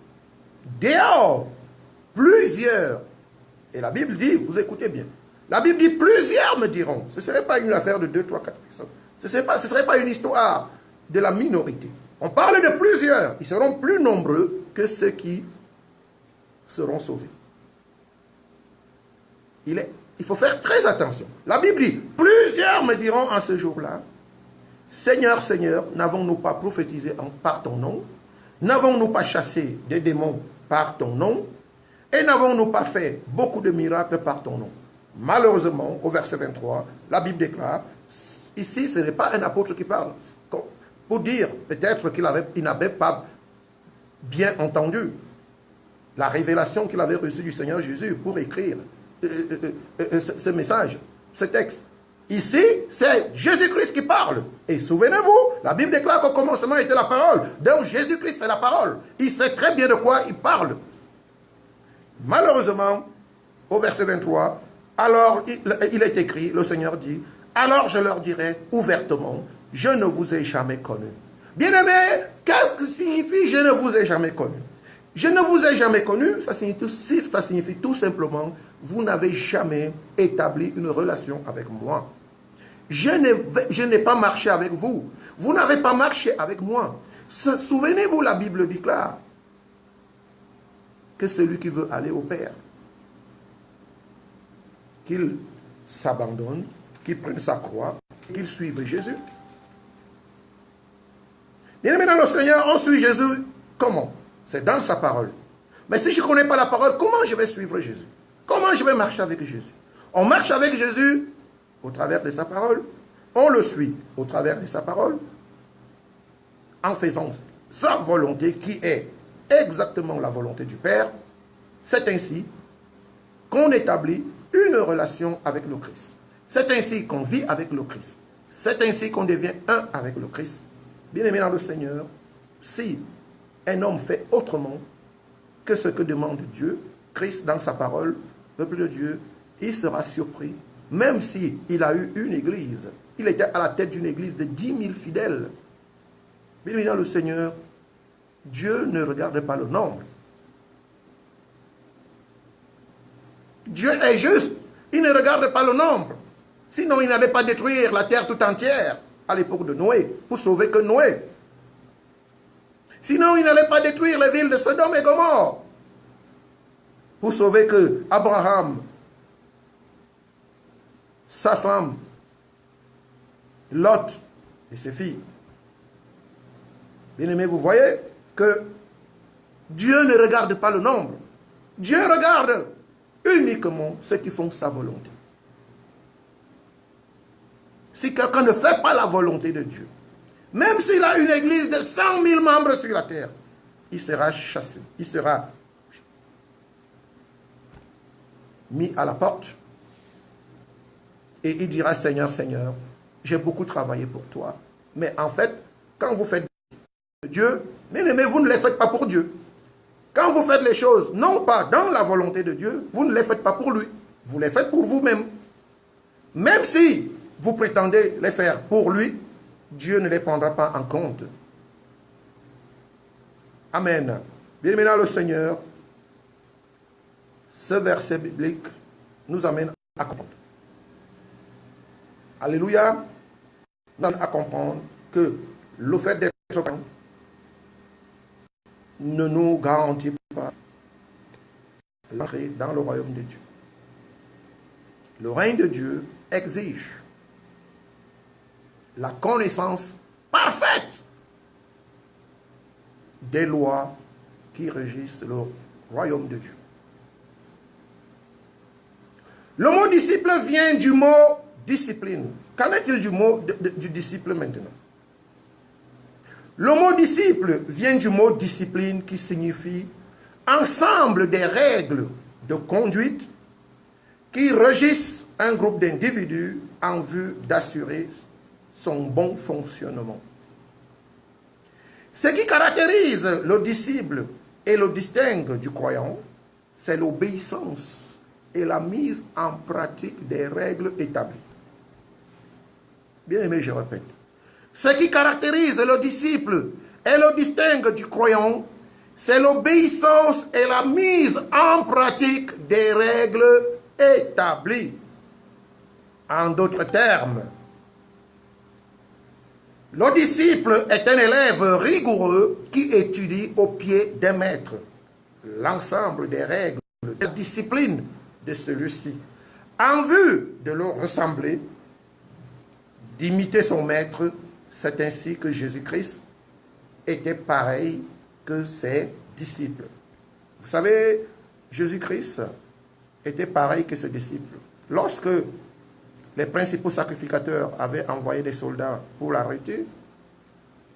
dehors plusieurs. Et la Bible dit, vous écoutez bien, la Bible dit plusieurs me diront. Ce ne serait pas une affaire de 2, 3, 4 personnes. Ce ne serait pas une histoire de la minorité. On parle de plusieurs. Ils seront plus nombreux que ceux qui seront sauvés. Il faut faire très attention. La Bible dit, plusieurs me diront en ce jour-là, Seigneur, Seigneur, n'avons-nous pas prophétisé par ton nom? N'avons-nous pas chassé des démons par ton nom? Et n'avons-nous pas fait beaucoup de miracles par ton nom? Malheureusement, au verset 23, la Bible déclare, ici ce n'est pas un apôtre qui parle, pour dire peut-être qu'il n'avait pas bien entendu la révélation qu'il avait reçue du Seigneur Jésus pour écrire ce message, ce texte. Ici, c'est Jésus-Christ qui parle. Et souvenez-vous, la Bible déclare qu'au commencement était la parole. Donc Jésus-Christ, c'est la parole. Il sait très bien de quoi il parle. Malheureusement, au verset 23, alors il est écrit, le Seigneur dit, alors je leur dirai ouvertement, je ne vous ai jamais connu. Bien-aimés, qu'est-ce que signifie je ne vous ai jamais connu? Je ne vous ai jamais connu, ça signifie tout simplement, vous n'avez jamais établi une relation avec moi. Je n'ai pas marché avec vous. Vous n'avez pas marché avec moi. Souvenez-vous, la Bible déclare que celui qui veut aller au Père, qu'il s'abandonne, qu'il prenne sa croix, qu'il suive Jésus. Bien-aimé dans le Seigneur, on suit Jésus comment? C'est dans sa parole. Mais si je ne connais pas la parole, comment je vais suivre Jésus? Comment je vais marcher avec Jésus? On marche avec Jésus au travers de sa parole. On le suit au travers de sa parole. En faisant sa volonté qui est exactement la volonté du Père. C'est ainsi qu'on établit une relation avec le Christ. C'est ainsi qu'on vit avec le Christ. C'est ainsi qu'on devient un avec le Christ. Bien-aimé dans le Seigneur, si un homme fait autrement que ce que demande Dieu, Christ dans sa parole, peuple de Dieu, il sera surpris, même s'il a eu une église. Il était à la tête d'une église de 10 000 fidèles. Bien-aimé dans le Seigneur, Dieu ne regarde pas le nombre. Dieu est juste. Il ne regarde pas le nombre. Sinon, il n'allait pas détruire la terre tout entière à l'époque de Noé, pour sauver que Noé. Sinon, il n'allait pas détruire les villes de Sodome et Gomorrhe, pour sauver que Abraham, sa femme, Lot et ses filles. Bien-aimés, vous voyez que Dieu ne regarde pas le nombre. Dieu regarde uniquement ceux qui font sa volonté. Si quelqu'un ne fait pas la volonté de Dieu, même s'il a une église de 100 000 membres sur la terre, il sera chassé, il sera mis à la porte et il dira: Seigneur, Seigneur, j'ai beaucoup travaillé pour toi. Mais en fait, quand vous faites Dieu, mais vous ne les faites pas pour Dieu. Quand vous faites les choses, non pas dans la volonté de Dieu, vous ne les faites pas pour lui. Vous les faites pour vous-même. Même si vous prétendez les faire pour lui, Dieu ne les prendra pas en compte. Amen. Bien maintenant, le Seigneur, ce verset biblique nous amène à comprendre. Alléluia. Nous amène à comprendre que le fait d'être croyant ne nous garantit pas l'entrée dans le royaume de Dieu. Le règne de Dieu exige la connaissance parfaite des lois qui régissent le royaume de Dieu. Le mot disciple vient du mot discipline. Qu'en est-il du mot du disciple maintenant? Le mot disciple vient du mot discipline qui signifie ensemble des règles de conduite qui régissent un groupe d'individus en vue d'assurer son bon fonctionnement. Ce qui caractérise le disciple et le distingue du croyant, c'est l'obéissance et la mise en pratique des règles établies. Bien aimé, je répète. Ce qui caractérise le disciple et le distingue du croyant, c'est l'obéissance et la mise en pratique des règles établies. En d'autres termes, le disciple est un élève rigoureux qui étudie au pied d'un maître l'ensemble des règles de la discipline de celui-ci, en vue de le ressembler, d'imiter son maître. C'est ainsi que Jésus-Christ était pareil que ses disciples. Vous savez, Jésus-Christ était pareil que ses disciples. Lorsque les principaux sacrificateurs avaient envoyé des soldats pour l'arrêter,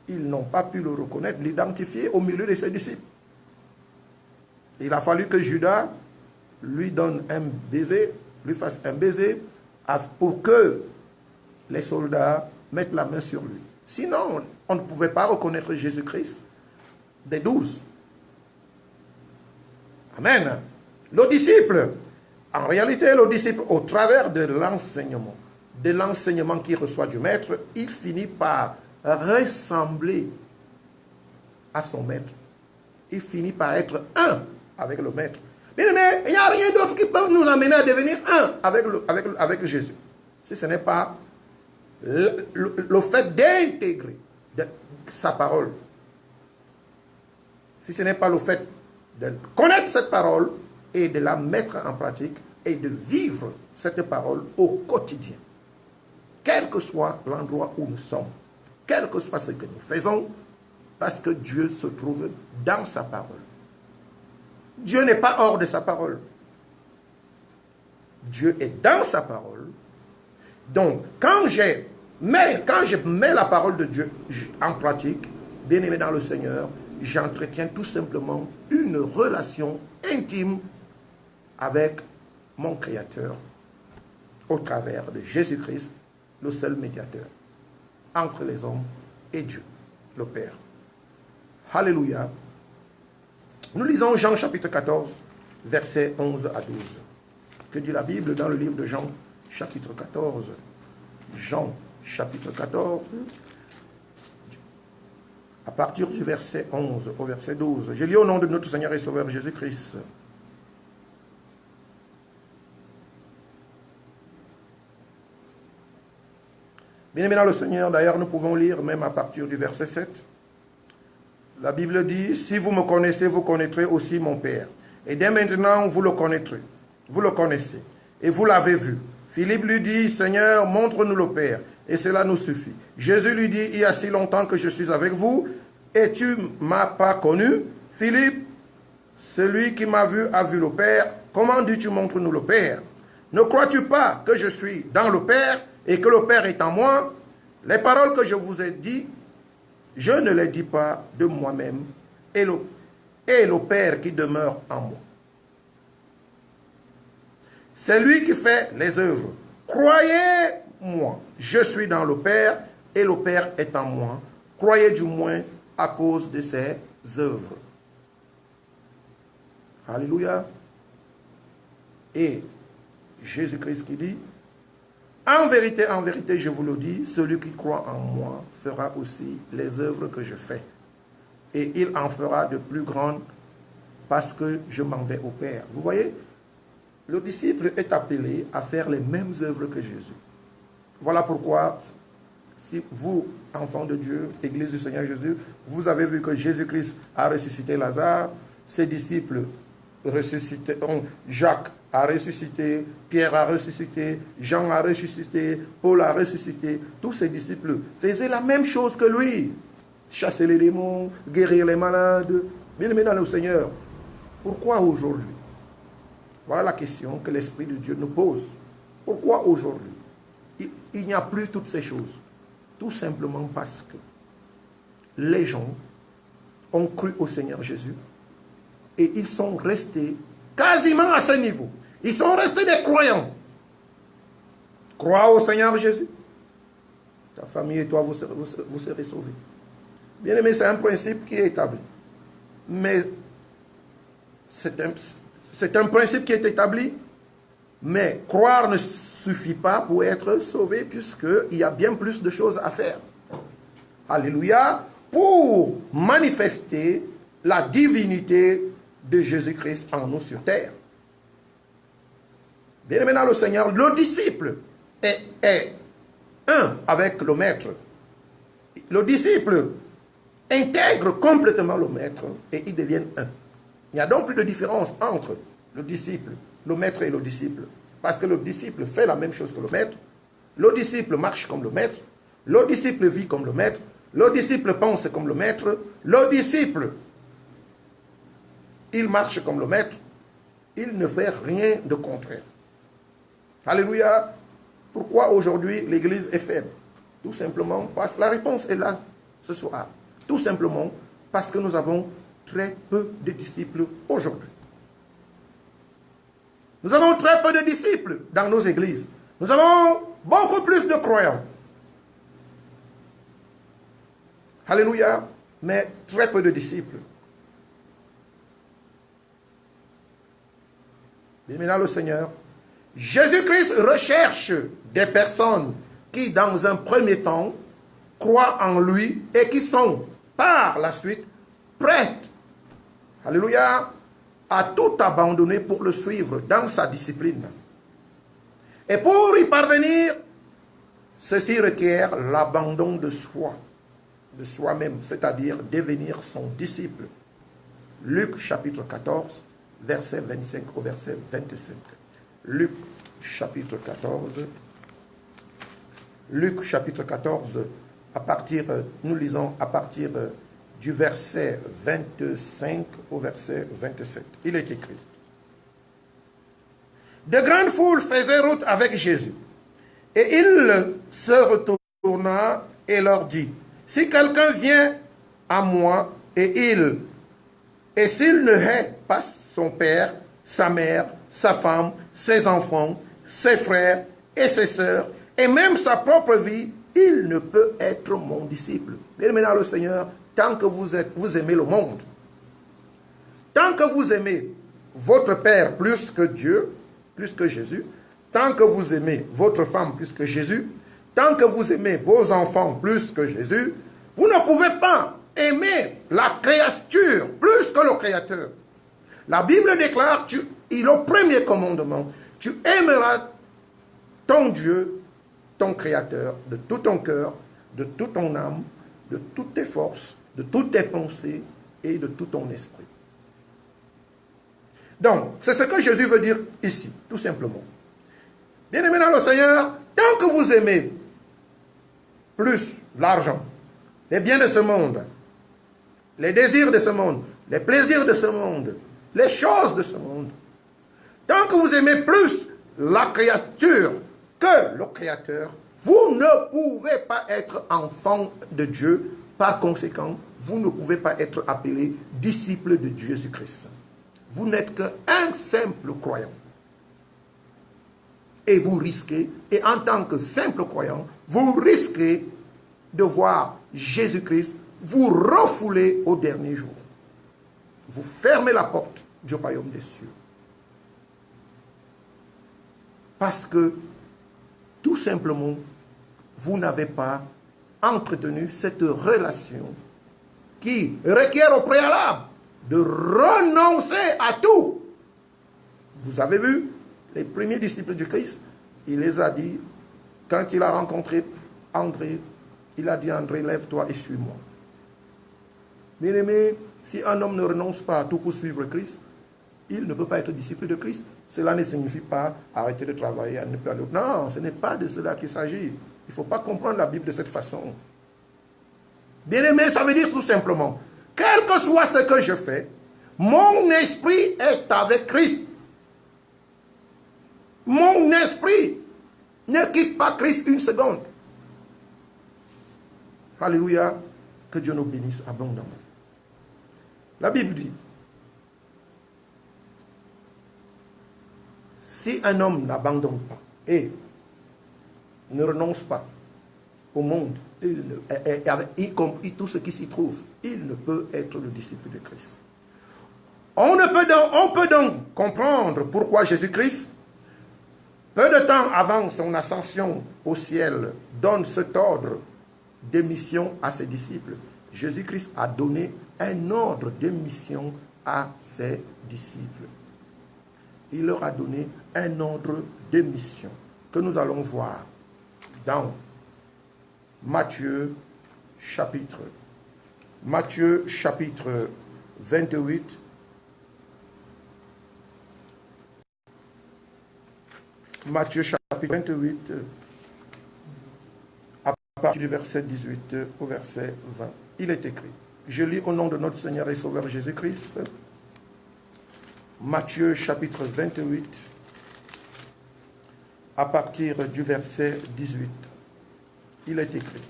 ils n'ont pas pu le reconnaître, l'identifier au milieu de ses disciples. Il a fallu que Judas lui donne un baiser, lui fasse un baiser, pour que les soldats mettent la main sur lui. Sinon, on ne pouvait pas reconnaître Jésus-Christ des 12. Amen. Le disciple, en réalité, le disciple, au travers de l'enseignement qu'il reçoit du maître, il finit par ressembler à son maître. Il finit par être un avec le maître. Mais il n'y a rien d'autre qui peut nous amener à devenir un avec Jésus. Si ce n'est pas le fait d'intégrer sa parole. Si ce n'est pas le fait de connaître cette parole et de la mettre en pratique et de vivre cette parole au quotidien. Quel que soit l'endroit où nous sommes, quel que soit ce que nous faisons, parce que Dieu se trouve dans sa parole. Dieu n'est pas hors de sa parole. Dieu est dans sa parole. Donc, quand je mets la parole de Dieu en pratique, bien aimé dans le Seigneur, j'entretiens tout simplement une relation intime avec mon Créateur au travers de Jésus-Christ, le seul médiateur entre les hommes et Dieu, le Père. Alléluia. Nous lisons Jean chapitre 14, versets 11 à 12. Que dit la Bible dans le livre de Jean chapitre 14? Jean chapitre 14, à partir du verset 11 au verset 12. Je lis au nom de notre Seigneur et Sauveur Jésus-Christ. Bien-aimés dans le Seigneur, d'ailleurs, nous pouvons lire même à partir du verset 7. La Bible dit, « Si vous me connaissez, vous connaîtrez aussi mon Père. Et dès maintenant, vous le connaîtrez. Vous le connaissez. Et vous l'avez vu. » Philippe lui dit, « Seigneur, montre-nous le Père. Et cela nous suffit. » Jésus lui dit, « Il y a si longtemps que je suis avec vous, et tu ne m'as pas connu. Philippe, celui qui m'a vu a vu le Père. Comment dis-tu, montre-nous le Père? Ne crois-tu pas que je suis dans le Père et que le Père est en moi? Les paroles que je vous ai dites, je ne les dis pas de moi-même, et le Père qui demeure en moi. C'est lui qui fait les œuvres. Croyez-moi, je suis dans le Père et le Père est en moi. Croyez du moins à cause de ses œuvres. Alléluia. Et Jésus-Christ qui dit, en vérité, je vous le dis, celui qui croit en moi fera aussi les œuvres que je fais. Et il en fera de plus grandes parce que je m'en vais au Père. Vous voyez, le disciple est appelé à faire les mêmes œuvres que Jésus. Voilà pourquoi, si vous, enfants de Dieu, Église du Seigneur Jésus, vous avez vu que Jésus-Christ a ressuscité Lazare, ses disciples ressuscité, Jacques a ressuscité, Pierre a ressuscité, Jean a ressuscité, Paul a ressuscité. Tous ses disciples faisaient la même chose que lui. Chasser les démons, guérir les malades. Bien-aimés dans le Seigneur, pourquoi aujourd'hui? Voilà la question que l'Esprit de Dieu nous pose. Pourquoi aujourd'hui il n'y a plus toutes ces choses? Tout simplement parce que les gens ont cru au Seigneur Jésus et ils sont restés quasiment à ce niveau. Ils sont restés des croyants. Crois au Seigneur Jésus. Ta famille et toi, vous serez sauvés. Bien aimé, c'est un principe qui est établi. Mais c'est un principe qui est établi. Mais croire ne suffit pas pour être sauvé, puisqu'il y a bien plus de choses à faire. Alléluia. Pour manifester la divinité de Jésus-Christ en nous sur terre. Bien aimé dans le Seigneur, le disciple est un avec le maître. Le disciple intègre complètement le maître et ils deviennent un. Il n'y a donc plus de différence entre le disciple, le maître et le disciple. Parce que le disciple fait la même chose que le maître. Le disciple marche comme le maître. Le disciple vit comme le maître. Le disciple pense comme le maître. Le disciple, il marche comme le maître. Il ne fait rien de contraire. Alléluia. Pourquoi aujourd'hui l'Église est faible? Tout simplement parce que la réponse est là ce soir. Tout simplement parce que nous avons très peu de disciples aujourd'hui. Nous avons très peu de disciples dans nos églises. Nous avons beaucoup plus de croyants. Alléluia. Mais très peu de disciples. Bien, le Seigneur, Jésus-Christ recherche des personnes qui, dans un premier temps, croient en lui et qui sont, par la suite, prêtes, alléluia, à tout abandonner pour le suivre dans sa discipline. Et pour y parvenir, ceci requiert l'abandon de soi, de soi-même, c'est-à-dire devenir son disciple. Luc chapitre 14, verset 25 au verset 27. Luc chapitre 14. Luc chapitre 14, nous lisons à partir du verset 25 au verset 27. Il est écrit. De grandes foules faisaient route avec Jésus. Et il se retourna et leur dit, si quelqu'un vient à moi et s'il ne hait pas son père, sa mère, sa femme, ses enfants, ses frères et ses sœurs, et même sa propre vie, il ne peut être mon disciple. Bien maintenant le Seigneur, tant que vous aimez le monde, tant que vous aimez votre père plus que Dieu, plus que Jésus, tant que vous aimez votre femme plus que Jésus, tant que vous aimez vos enfants plus que Jésus, vous ne pouvez pas aimer la créature plus que le Créateur. La Bible déclare, il est le premier commandement, tu aimeras ton Dieu, ton Créateur, de tout ton cœur, de toute ton âme, de toutes tes forces, de toutes tes pensées et de tout ton esprit. Donc, c'est ce que Jésus veut dire ici, tout simplement. Bien-aimés dans le Seigneur, tant que vous aimez plus l'argent, les biens de ce monde, les désirs de ce monde, les plaisirs de ce monde, les choses de ce monde, tant que vous aimez plus la créature que le Créateur, vous ne pouvez pas être enfant de Dieu. Par conséquent, vous ne pouvez pas être appelé disciple de Jésus-Christ. Vous n'êtes qu'un simple croyant. Et vous risquez, et en tant que simple croyant, vous risquez de voir Jésus-Christ vous refouler au dernier jour. Vous fermez la porte du royaume des cieux. Parce que, tout simplement, vous n'avez pas entretenu cette relation qui requiert au préalable de renoncer à tout. Vous avez vu, les premiers disciples du Christ, il les a dit, quand il a rencontré André, il a dit à André, lève-toi et suis-moi. Bien-aimé, si un homme ne renonce pas à tout pour suivre Christ, il ne peut pas être disciple de Christ. Cela ne signifie pas arrêter de travailler, à ne plus aller. Non, ce n'est pas de cela qu'il s'agit. Il ne faut pas comprendre la Bible de cette façon. Bien-aimé, ça veut dire tout simplement, quel que soit ce que je fais, mon esprit est avec Christ. Mon esprit ne quitte pas Christ une seconde. Alléluia, que Dieu nous bénisse abondamment. La Bible dit, si un homme n'abandonne pas et ne renonce pas au monde, y compris tout ce qui s'y trouve, il ne peut être le disciple de Christ. On peut donc comprendre pourquoi Jésus-Christ, peu de temps avant son ascension au ciel, donne cet ordre de mission à ses disciples. Jésus-Christ a donné un ordre de mission à ses disciples. Il leur a donné un ordre de mission que nous allons voir dans Matthieu chapitre 28. Matthieu chapitre 28, à partir du verset 18 au verset 20. Il est écrit, je lis au nom de notre Seigneur et Sauveur Jésus-Christ, Matthieu chapitre 28, à partir du verset 18. Il est écrit,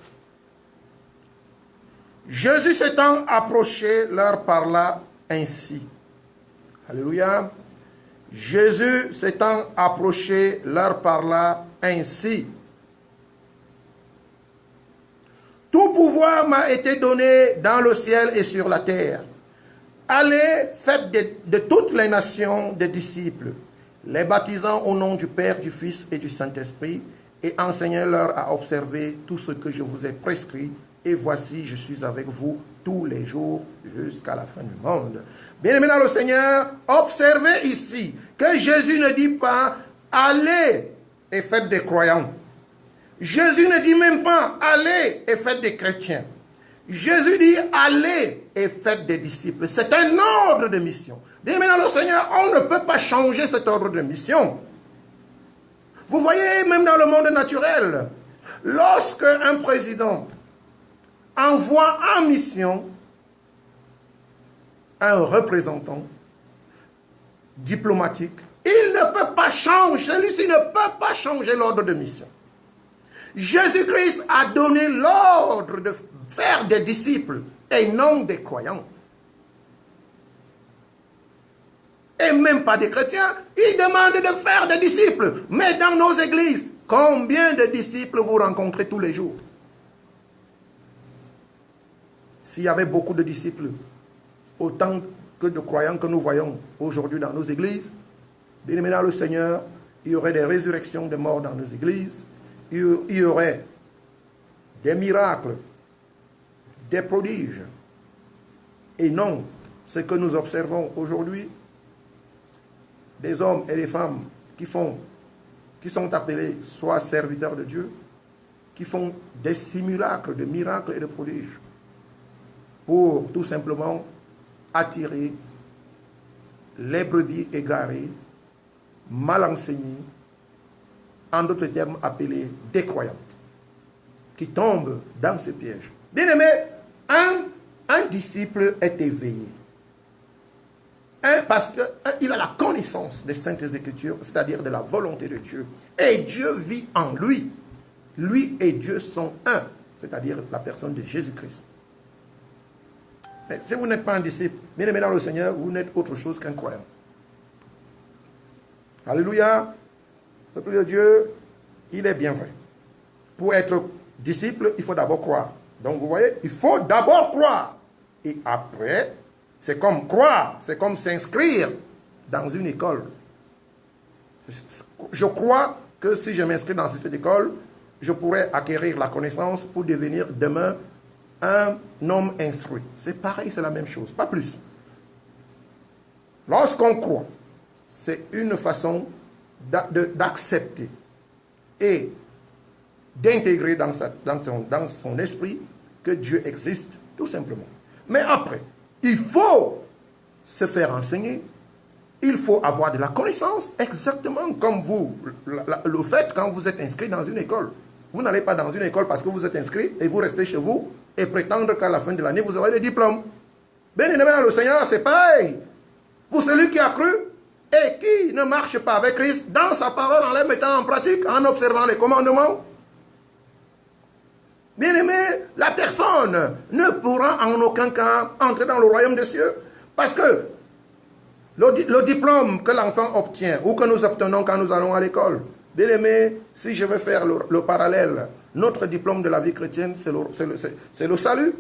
Jésus s'étant approché, leur parla ainsi. Alléluia. Jésus s'étant approché, leur parla ainsi. Tout pouvoir m'a été donné dans le ciel et sur la terre. Allez, faites de toutes les nations des disciples, les baptisant au nom du Père, du Fils et du Saint-Esprit, et enseignez-leur à observer tout ce que je vous ai prescrit. Et voici, je suis avec vous tous les jours jusqu'à la fin du monde. Bien-aimés dans le Seigneur, observez ici que Jésus ne dit pas « allez et faites des croyants ». Jésus ne dit même pas « allez et faites des chrétiens ». Jésus dit « allez et faites des disciples ». C'est un ordre de mission. Bien-aimés dans le Seigneur, on ne peut pas changer cet ordre de mission. Vous voyez, même dans le monde naturel, lorsque un président envoie en mission un représentant diplomatique, il ne peut pas changer, celui-ci ne peut pas changer l'ordre de mission. Jésus-Christ a donné l'ordre de faire des disciples et non des croyants. Et même pas des chrétiens, il demande de faire des disciples. Mais dans nos églises, combien de disciples vous rencontrez tous les jours? S'il y avait beaucoup de disciples, autant que de croyants que nous voyons aujourd'hui dans nos églises, bien aimés dans le Seigneur, il y aurait des résurrections des morts dans nos églises, il y aurait des miracles, des prodiges, et non ce que nous observons aujourd'hui, des hommes et des femmes qui sont appelés soit serviteurs de Dieu, qui font des simulacres de miracles et de prodiges pour tout simplement attirer les brebis égarées, mal enseignées, en d'autres termes appelés des croyants, qui tombent dans ce piège. Bien aimé, un disciple est éveillé. Parce qu'il a la connaissance des Saintes Écritures, c'est-à-dire de la volonté de Dieu. Et Dieu vit en lui. Lui et Dieu sont un, c'est-à-dire la personne de Jésus-Christ. Si vous n'êtes pas un disciple, bien aimé dans le Seigneur, vous n'êtes autre chose qu'un croyant. Alléluia. Le peuple de Dieu, il est bien vrai. Pour être disciple, il faut d'abord croire. Donc vous voyez, il faut d'abord croire. Et après, c'est comme croire, c'est comme s'inscrire dans une école. Je crois que si je m'inscris dans cette école, je pourrais acquérir la connaissance pour devenir demain un homme instruit. C'est pareil, c'est la même chose, pas plus. Lorsqu'on croit, c'est une façon d'accepter et d'intégrer dans son esprit que Dieu existe, tout simplement. Mais après, il faut se faire enseigner, il faut avoir de la connaissance, exactement comme vous le faites quand vous êtes inscrit dans une école. Vous n'allez pas dans une école parce que vous êtes inscrit et vous restez chez vous et prétendre qu'à la fin de l'année, vous aurez le diplôme. Bien aimé dans le Seigneur, c'est pareil. Pour celui qui a cru et qui ne marche pas avec Christ, dans sa parole, en les mettant en pratique, en observant les commandements, bien aimé, la personne ne pourra en aucun cas entrer dans le royaume des cieux. Parce que le diplôme que l'enfant obtient ou que nous obtenons quand nous allons à l'école, bien aimé, si je veux faire le parallèle, notre diplôme de la vie chrétienne, c'est le salut.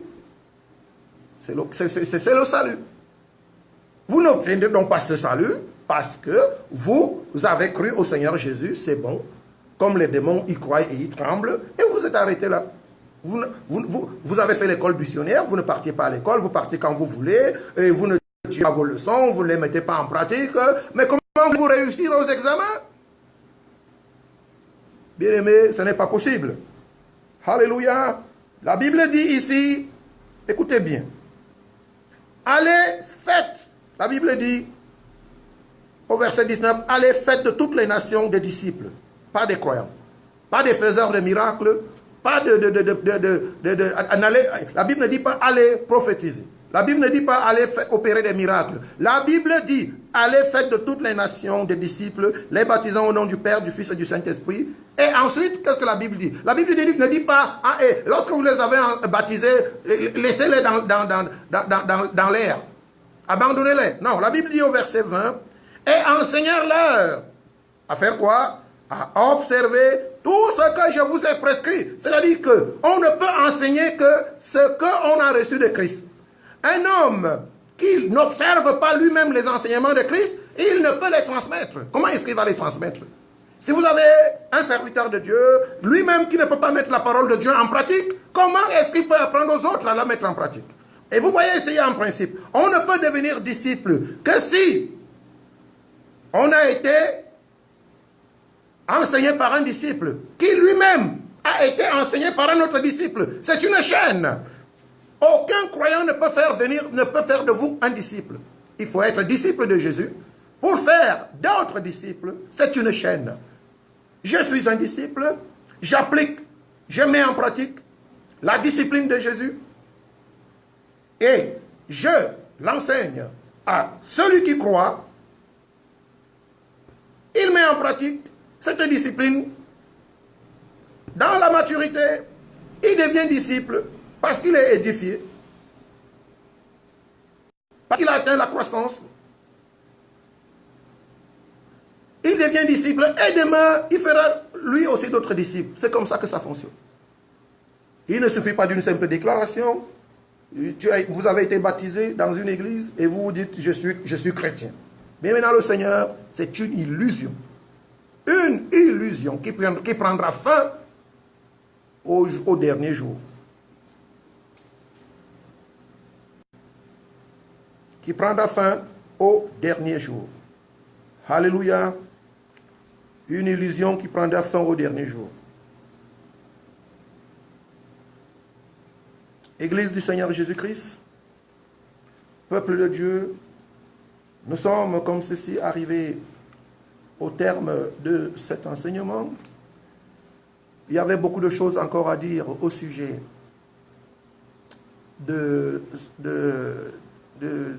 C'est le salut. Vous n'obtenez donc pas ce salut parce que vous avez cru au Seigneur Jésus, c'est bon. Comme les démons y croient et y tremblent, et vous êtes arrêté là. Vous avez fait l'école buissonnière, vous ne partiez pas à l'école, vous partiez quand vous voulez, et vous ne tirez pas vos leçons, vous ne les mettez pas en pratique. Mais comment vous réussir aux examens? Bien aimé, ce n'est pas possible. Alléluia. La Bible dit ici, écoutez bien, allez, faites. La Bible dit, au verset 19, allez, faites de toutes les nations des disciples, pas des croyants, pas des faiseurs de miracles, pas la Bible ne dit pas allez prophétiser. La Bible ne dit pas allez opérer des miracles. La Bible dit allez faites de toutes les nations des disciples, les baptisant au nom du Père, du Fils et du Saint-Esprit. Et ensuite, qu'est-ce que la Bible dit? La Bible ne dit pas lorsque vous les avez baptisés, laissez-les dans l'air. Abandonnez-les. Non, la Bible dit au verset 20 et enseignez-leur à faire quoi? À observer tout ce que je vous ai prescrit. C'est-à-dire qu'on ne peut enseigner que ce qu'on a reçu de Christ. Un homme qui n'observe pas lui-même les enseignements de Christ, il ne peut les transmettre. Comment est-ce qu'il va les transmettre? Si vous avez un serviteur de Dieu, lui-même qui ne peut pas mettre la parole de Dieu en pratique, comment est-ce qu'il peut apprendre aux autres à la mettre en pratique? Et vous voyez, c'est un principe. On ne peut devenir disciple que si on a été enseigné par un disciple, qui lui-même a été enseigné par un autre disciple. C'est une chaîne. Aucun croyant ne peut faire de vous un disciple. Il faut être disciple de Jésus. Pour faire d'autres disciples, c'est une chaîne. Je suis un disciple, j'applique, je mets en pratique la discipline de Jésus et je l'enseigne à celui qui croit. Il met en pratique cette discipline. Dans la maturité, il devient disciple parce qu'il est édifié, parce qu'il a atteint la croissance. Il devient disciple et demain, il fera lui aussi d'autres disciples. C'est comme ça que ça fonctionne. Il ne suffit pas d'une simple déclaration. Vous avez été baptisé dans une église et vous vous dites je suis chrétien. Mais maintenant le Seigneur, c'est une illusion. Une illusion qui prendra fin au dernier jour. qui prendra fin au dernier jour. Alléluia. Une illusion qui prendra fin au dernier jour. Église du Seigneur Jésus-Christ, peuple de Dieu, nous sommes comme ceci arrivés au terme de cet enseignement. Il y avait beaucoup de choses encore à dire au sujet de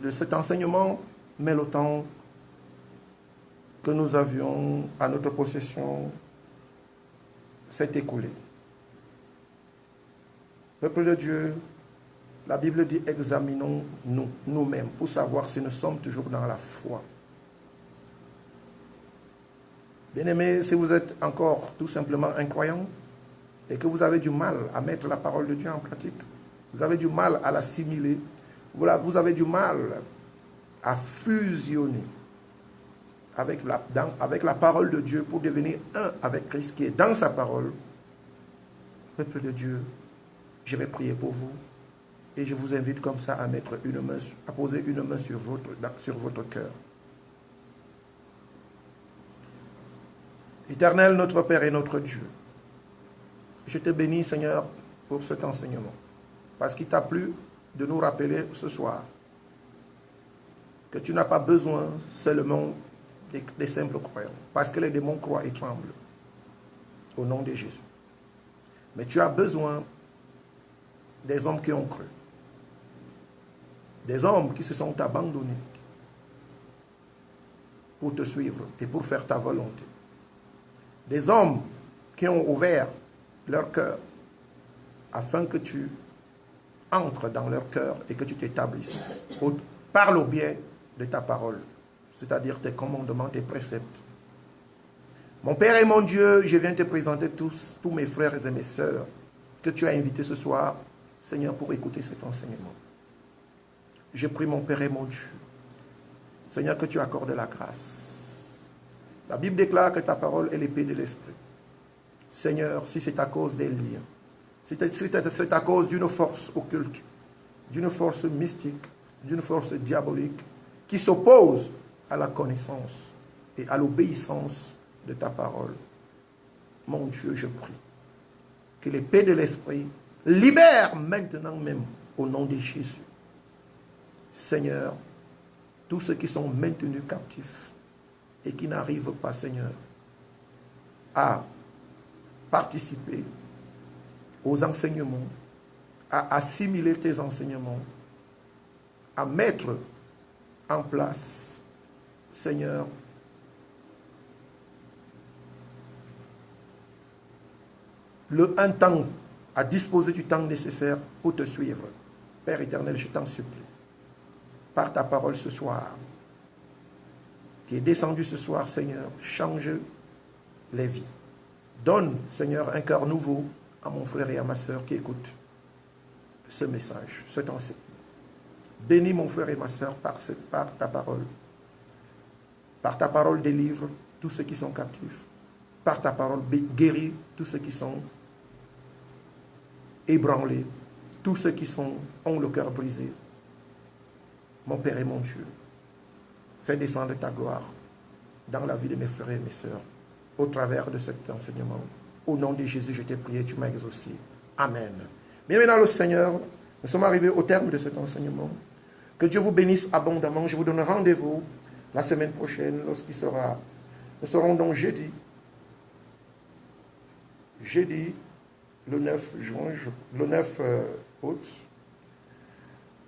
cet enseignement, mais le temps que nous avions à notre possession s'est écoulé. Peuple de Dieu, la Bible dit, examinons-nous nous-mêmes pour savoir si nous sommes toujours dans la foi. Bien-aimés, si vous êtes encore tout simplement incroyant et que vous avez du mal à mettre la parole de Dieu en pratique, vous avez du mal à l'assimiler, vous avez du mal à fusionner avec la parole de Dieu pour devenir un avec Christ qui est dans sa parole, peuple de Dieu, je vais prier pour vous et je vous invite comme ça à mettre une main, à poser une main sur votre cœur. Éternel, notre Père et notre Dieu, je te bénis, Seigneur, pour cet enseignement, parce qu'il t'a plu de nous rappeler ce soir que tu n'as pas besoin seulement des simples croyants, parce que les démons croient et tremblent au nom de Jésus. Mais tu as besoin des hommes qui ont cru, des hommes qui se sont abandonnés pour te suivre et pour faire ta volonté, des hommes qui ont ouvert leur cœur afin que tu entres dans leur cœur et que tu t'établisses par le biais de ta parole, c'est-à-dire tes commandements, tes préceptes. Mon Père et mon Dieu, je viens te présenter tous mes frères et mes sœurs que tu as invités ce soir, Seigneur, pour écouter cet enseignement. Je prie, mon Père et mon Dieu, Seigneur, que tu accordes la grâce. La Bible déclare que ta parole est l'épée de l'esprit. Seigneur, si c'est à cause des liens, si c'est à cause d'une force occulte, d'une force mystique, d'une force diabolique qui s'oppose à la connaissance et à l'obéissance de ta parole, mon Dieu, je prie que l'épée de l'esprit libère maintenant même au nom de Jésus. Seigneur, tous ceux qui sont maintenus captifs et qui n'arrivent pas, Seigneur, à participer aux enseignements, à assimiler tes enseignements, à mettre en place, Seigneur, un temps, à disposer du temps nécessaire pour te suivre. Père éternel, je t'en supplie, par ta parole ce soir, qui est descendu ce soir, Seigneur, change les vies. Donne, Seigneur, un cœur nouveau à mon frère et à ma soeur qui écoutent ce message, cet enseignement. Bénis mon frère et ma soeur par ta parole. Par ta parole, délivre tous ceux qui sont captifs. Par ta parole, guéris tous ceux qui sont ébranlés, tous ceux qui ont le cœur brisé. Mon Père et mon Dieu, fais descendre ta gloire dans la vie de mes frères et mes sœurs, au travers de cet enseignement. Au nom de Jésus, je t'ai prié, tu m'as exaucé. Amen. Bien maintenant, le Seigneur, nous sommes arrivés au terme de cet enseignement. Que Dieu vous bénisse abondamment. Je vous donne rendez-vous la semaine prochaine, lorsqu'il sera... Nous serons donc jeudi, le 9 juin, le 9 août,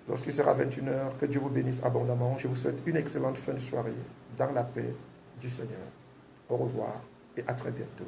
lorsqu'il sera 21h. Que Dieu vous bénisse abondamment. Je vous souhaite une excellente fin de soirée dans la paix du Seigneur. Au revoir et à très bientôt.